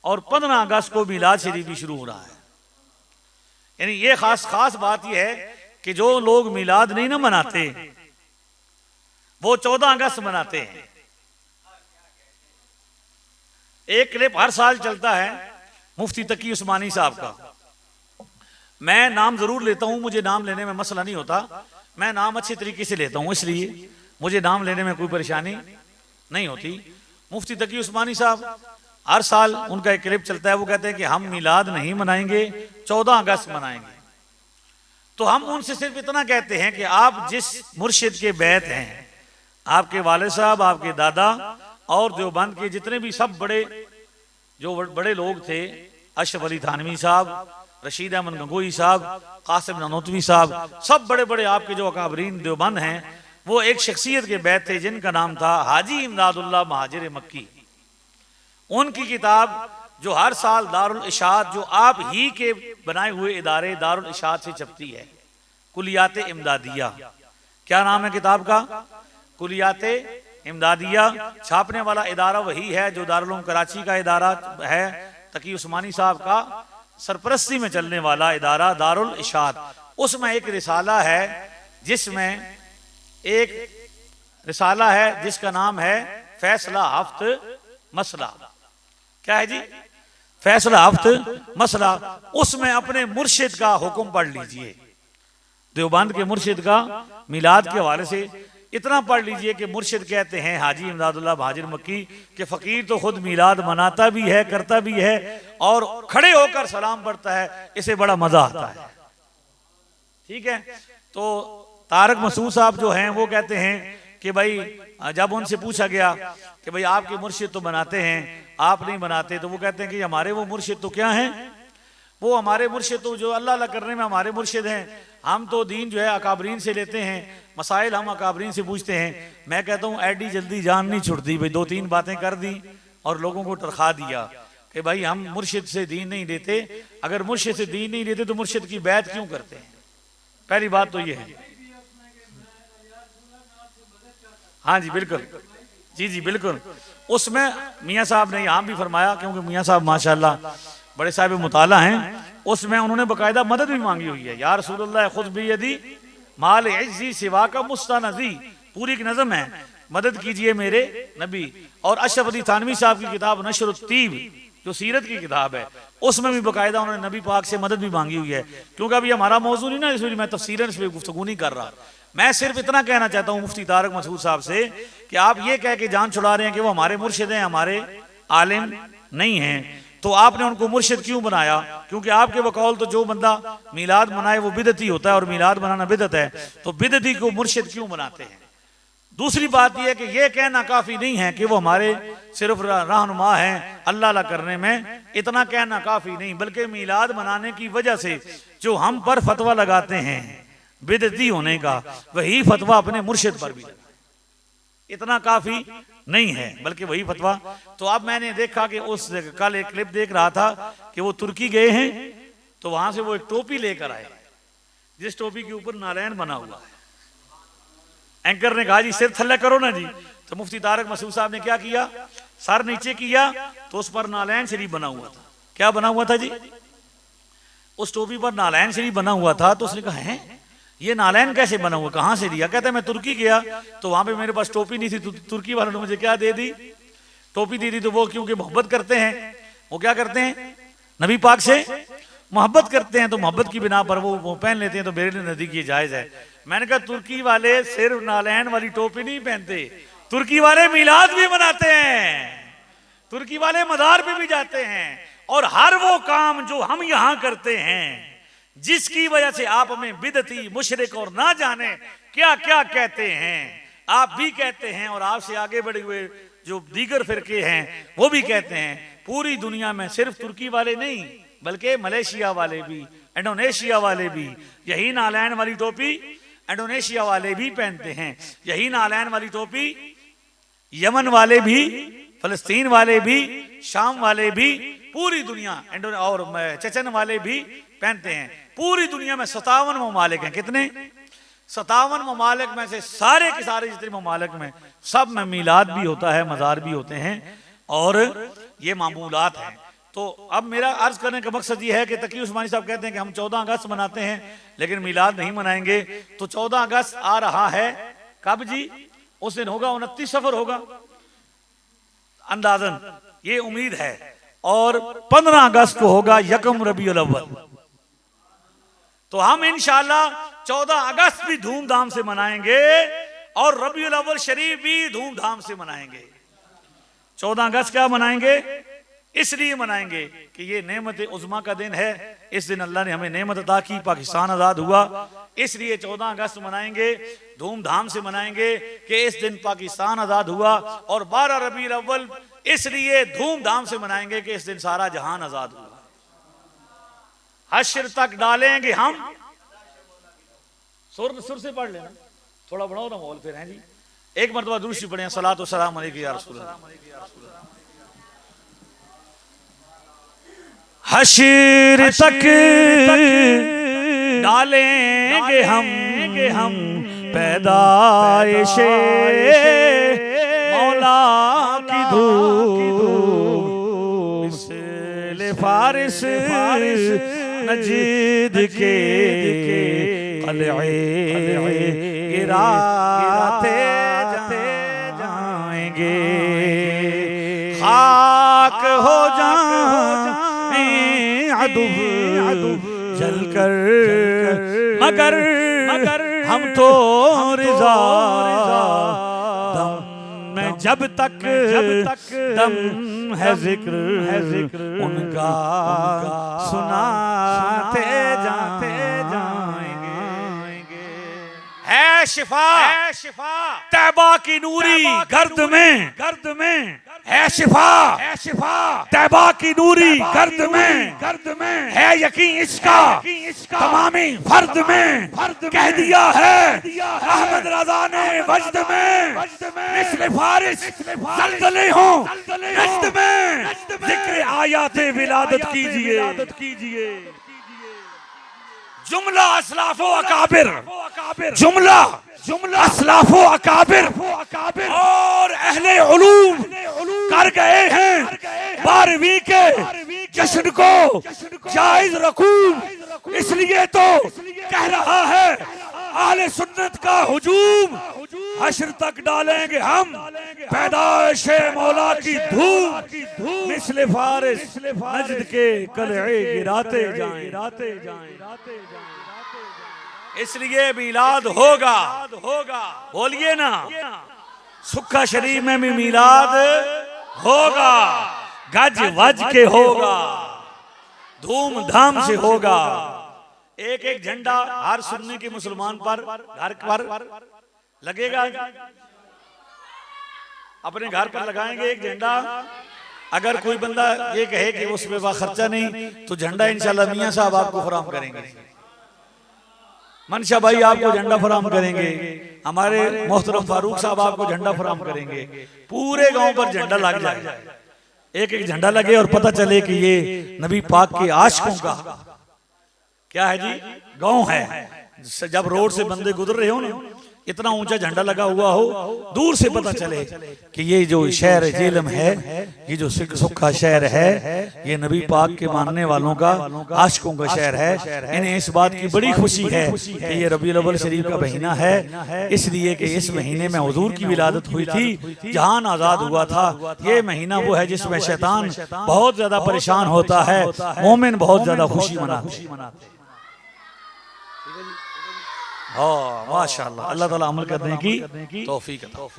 और 15 अगस्त को मीलाद शरीफ भी शुरू हो रहा है। यानी ये खास बात यह है कि जो लोग मीलाद नहीं ना मनाते, वो 14 अगस्त मनाते हैं। एक क्लिप हर साल चलता है मुफ्ती तकी उस्मानी साहब का, मैं नाम जरूर लेता हूं, मुझे नाम लेने में मसला नहीं होता, मैं नाम अच्छे तरीके से लेता हूं, इसलिए मुझे नाम लेने में कोई परेशानी नहीं होती। मुफ्ती तकी उस्मानी साहब हर साल उनका एक क्लिप चलता है, वो कहते हैं कि हम मिलाद नहीं मनाएंगे, 14 अगस्त मनाएंगे। तो हम उनसे सिर्फ इतना कहते हैं कि आप जिस मुर्शिद के बैत हैं, आपके वाले साहब, आपके दादा और देवबंद के जितने भी सब बड़े लोग थे, अशरफ अली थानवी साहब, रशीद अहमद गंगोई साहब, कासिम ननोतवी साहब, सब बड़े बड़े आपके जो अकाबरीन देवबंद हैं, वो एक शख्सियत के बैत थे जिनका नाम था हाजी इमदादुल्लाह महाजिर मक्की। उनकी किताब जो हर साल दारुल इशात, जो आप ही के बनाए हुए इदारे दारुल इशात से छपती है, कुलियात इमदादिया, क्या नाम है किताब का, कुलियात इमदादिया। छापने वाला इदारा वही है जो दारुल उलूम कराची का इदारा है, तकी उस्मानी साहब का सरपरस्ती में चलने वाला इदारा दारुल इशात। उसमें एक रिसाला है, जिसमें एक रिसाला है जिसका नाम है फैसला हफ्त मसला। क्या है जी, फैसला हफ्त मसला। उसमें अपने मुर्शिद का हुक्म पढ़ लीजिए, देवबंद के मुर्शिद का मिलाद के हवाले से इतना पढ़ लीजिए कि मुर्शिद कहते हैं हाजी इमदादुल्लाह महाजिर मक्की कि फकीर तो खुद मिलाद मनाता भी है, करता भी है, और खड़े होकर सलाम पढ़ता है, इसे बड़ा मजा आता है। ठीक है, तो तारक मसूद साहब जो हैं वो कहते हैं कि भाई जब उनसे पूछा गया कि भाई आपके मुर्शिद तो बनाते हैं, आप नहीं बनाते, तो वो कहते हैं कि हमारे वो मुर्शिद तो क्या हैं, वो हमारे मुर्शिद तो जो अल्लाह अल्लाह करने में हमारे मुर्शिद हैं। हम तो दीन जो है अकाबरीन से लेते हैं, मसाइल हम अकाबरीन से पूछते हैं। मैं कहता हूँ ऐडी जल्दी जान नहीं छुटती भाई, 2-3 बातें कर दी और लोगों को टरखा दिया कि भाई हम मुर्शिद से दीन नहीं लेते। अगर मुर्शिद से दीन नहीं लेते तो मुर्शिद की बैत क्यों करते हैं? पहली बात तो ये है। हाँ जी बिल्कुल, जी जी बिल्कुल। उसमें मियाँ साहब ने यहाँ भी फरमाया, क्योंकि मियाँ साहब माशाल्लाह बड़े साहिब मुताला हैं, उसमें उन्होंने बकायदा मदद भी मांगी हुई है। या रसूलुल्लाह खुद भी यदि माल इज्जी सिवा का मुस्तानजी, पूरी की नज़म है, मदद कीजिए मेरे नबी। और अशरफ अली थानवी साहब की किताब नशरुत्तीब जो सीरत की किताब है, उसमें भी बकायदा उन्होंने नबी पाक से मदद भी मांगी हुई है। क्योंकि अभी हमारा मौजूद नहीं ना, इसलिए मैं तफसीलन इस पर गुफ्तगू नहीं कर रहा। मैं सिर्फ इतना कहना चाहता हूँ मुफ्ती तारक मसूद साहब से कि आप ये कह के जान छुड़ा रहे हैं कि वो हमारे मुर्शिद हैं, हमारे आलिम नहीं हैं, तो आपने उनको मुर्शिद क्यों बनाया? क्योंकि आपके बकौल तो जो बंदा मिलाद मनाए वो बिदती होता है, और मिलाद मनाना बिदत है, तो बिदती को मुर्शिद क्यों बनाते हैं? दूसरी बात यह है कि यह कहना काफी नहीं है कि वो हमारे सिर्फ रहनुमा हैं अल्लाह अल्लाह करने में, इतना कहना काफी नहीं, बल्कि मिलाद मनाने की वजह से जो हम पर फतवा लगाते हैं बिदती होने का, वही फतवा अपने मुर्शिद पर भी लगा, इतना काफी नहीं है, बल्कि वही फतवा। तो अब मैंने देखा कि उस कल एक क्लिप देख रहा था कि वो तुर्की गए हैं, तो वहां से वो एक टोपी लेकर आए, जिस टोपी के ऊपर नारायण बना हुआ है। एंकर ने कहा जी सिर थल्ले करो ना जी, तो मुफ्ती तारक मसूद साहब ने क्या किया, सर नीचे किया तो उस पर नारायण शरीफ बना हुआ था। क्या बना हुआ था जी? उस टोपी पर नारायण शरीफ बना हुआ था। तो उसने कहा है ये नारायण कैसे बना हुआ, कहां से दिया? कहता है मैं तुर्की गया तो वहां पे मेरे पास टोपी नहीं थी, तुर्की वालों ने मुझे क्या दे दी, टोपी दे दी। तो वो क्योंकि मोहब्बत करते हैं, वो क्या करते हैं, नबी पाक से मोहब्बत करते हैं, तो मोहब्बत की बिना पर वो पहन लेते हैं। तो मेरे लिए नजदीक ये जायज है। मैंने कहा तुर्की वाले सिर्फ नारायण वाली टोपी नहीं पहनते, तुर्की वाले मिलाद भी मनाते हैं, तुर्की वाले मदार पे भी जाते हैं, और हर वो काम जो हम यहां करते हैं जिसकी वजह से आप हमें बिदती, मुशरिक और ना जाने क्या क्या कहते हैं, आप भी कहते हैं, और आपसे आगे बढ़े हुए जो दीगर फिरके हैं वो भी कहते हैं। पूरी दुनिया में सिर्फ तुर्की वाले नहीं, बल्कि मलेशिया वाले भी, इंडोनेशिया वाले भी यही नारायण वाली टोपी इंडोनेशिया वाले भी पहनते हैं, यही नारायण वाली टोपी यमन वाले भी, फलस्तीन वाले भी, शाम वाले भी, पूरी दुनिया और चेचन वाले भी पहनते हैं। पूरी दुनिया में 57 ममालिक हैं। कितने? 57 ममालिक में से सारे के सारे जितने ममालिक में सब में मिलाद भी होता है, मज़ार भी होते हैं, और ये मामूलात हैं। तो अब मेरा अर्ज करने का मकसद ये है कि तकी उस्मानी साहब कहते हैं कि हम 14 अगस्त मनाते हैं लेकिन मिलाद नहीं मनाएंगे। तो 14 अगस्त आ रहा है, कब जी? उस दिन होगा 29 सफर होगा अंदाजन, ये उम्मीद है, और 15 अगस्त को होगा यकम रबीउल अव्वल। तो हम इंशाअल्लाह 14 अगस्त भी धूमधाम से मनाएंगे और रबीउल अव्वल शरीफ भी धूमधाम से मनाएंगे। 14 अगस्त क्या मनाएंगे? इसलिए मनाएंगे कि ये नेमत उज़्मा का दिन है, इस दिन अल्लाह ने हमें नेमत अता की, पाकिस्तान आज़ाद हुआ, इसलिए 14 अगस्त मनाएंगे, धूमधाम से मनाएंगे कि इस दिन पाकिस्तान आज़ाद हुआ। और 12 रबीउल अव्वल इसलिए धूमधाम से मनाएंगे कि इस दिन सारा जहान आज़ाद हुआ। हश्र तक डालेंगे हम, सुर से पढ़ लेना, थोड़ा बढ़ाओ ना माहौल फिर, हैं जी। एक मरतबा दूसरी पढ़े, सलातो सलाम अलैका या रसूल अल्लाह। हश्र तक डालेंगे हम पैदाइशे मौला की धूम, मिस्ल फारिस नजीद के कलए गिराते जाएंगे, खाक हो जाएं अदुब जलकर, मगर हम तो रिज़ा दम में जब तक दम है जिक्र उनका सुनाते जाएंगे। है शिफा तैबा की नूरी गर्द में है शिफा तैबा की नूरी गर्द में है यकीन इसका तमामी फर्द में कह दिया है अहमद रजा ने वजद में मिस्ल फारिस जल्जले हो नज्द में जिक्र आयाते विलादत कीजिए जुमला असलाफो अकाबिर जुमला असलाफो अकाबिर और अहले उलूम कर गए हैं 12वीं के जश्न को जायज रकूम इसलिए तो कह रहा है आले सुन्नत का हुजूम हश्र तक डालेंगे हम पैदाइश मौला की धूम मिस्ल फारिस नजद के कलए गिराते जाएं इसलिए मिलाद होगा बोलिए ना सुक्खा शरीफ में भी मिलाद होगा गज वज के होगा धूमधाम से होगा एक एक झंडा हर सुन्नी के मुसलमान पर घर पर लगेगा अपने घर पर लगाएंगे एक झंडा अगर कोई बंदा ये कहे कि उसमें वह खर्चा नहीं तो झंडा इंशाल्लाह मियां साहब आपको फराम करेंगे मनशा भाई आपको झंडा फराम करेंगे हमारे मोहतरम फारूक साहब आपको झंडा फराम करेंगे पूरे गांव पर झंडा लग जाए एक एक झंडा लगे और पता चले कि ये नबी पाक के आशिकों का क्या है जी गांव है जब रोड से बंदे गुजर रहे हो ना इतना ऊंचा झंडा लगा हुआ हो दूर से पता चले कि ये जो शहर जेलम है ये जो सुक्खा शहर है ये नबी पाक के मानने वालों का आशिकों का शहर है इन्हें इस बात की बड़ी खुशी है कि ये रबीउल अव्वल शरीफ का महीना है इसलिए कि इस महीने में हुजूर की विलादत हुई थी जहान आजाद हुआ था ये महीना वो है जिसमें शैतान बहुत ज्यादा परेशान होता है मोमिन बहुत ज्यादा खुशी मनाते माशाअल्लाह अल्लाह ताला अमल करने की तौफीक अता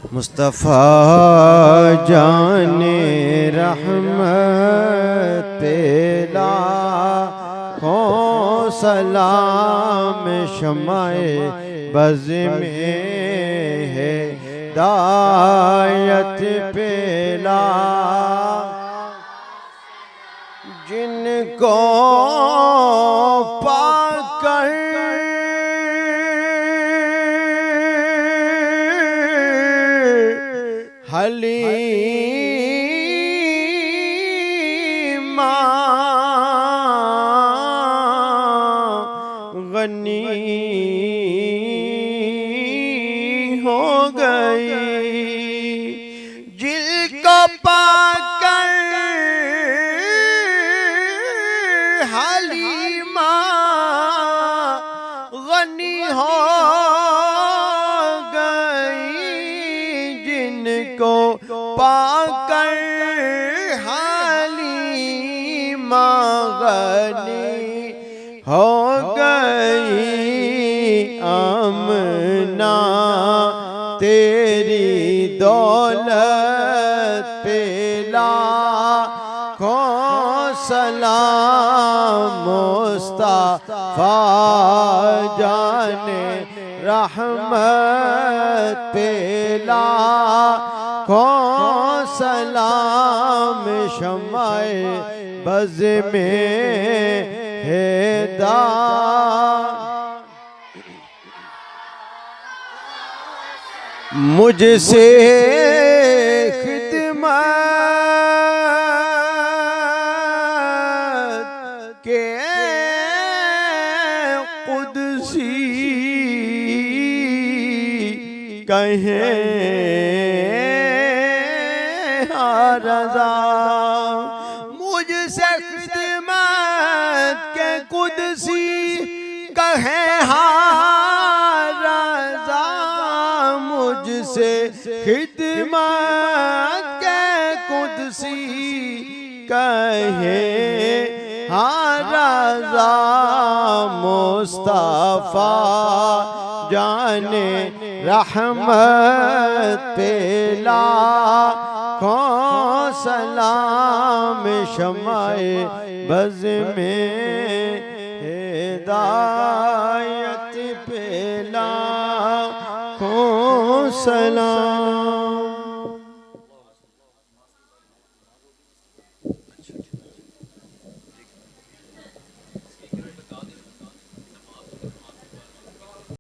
मुस्तफ़ा जाने रहमत पे लाखों सलाम शमाए बज़ में है दायत पे जिनको पाकर हलीमा गनी हो गई जिसको पाकर हलीमा गनी हो पाकर हलीमा गनी हो गई आमना तेरी दौलत पे लाखों सलाम मुस्तफ़ा जाने रहमत पे लाखों सलाम शमाए बज़ में है मुझसे खिदमत के कुदसी कहें रज़ा मुझसे खिदमत के कुदसी कहे रज़ा मुझसे खिदमत के कुदसी कहे रज़ा मुस्तफा जाने रहमत पेला कौन सलाम शमाए बज़ में हिदायत पेला कौन सलाम।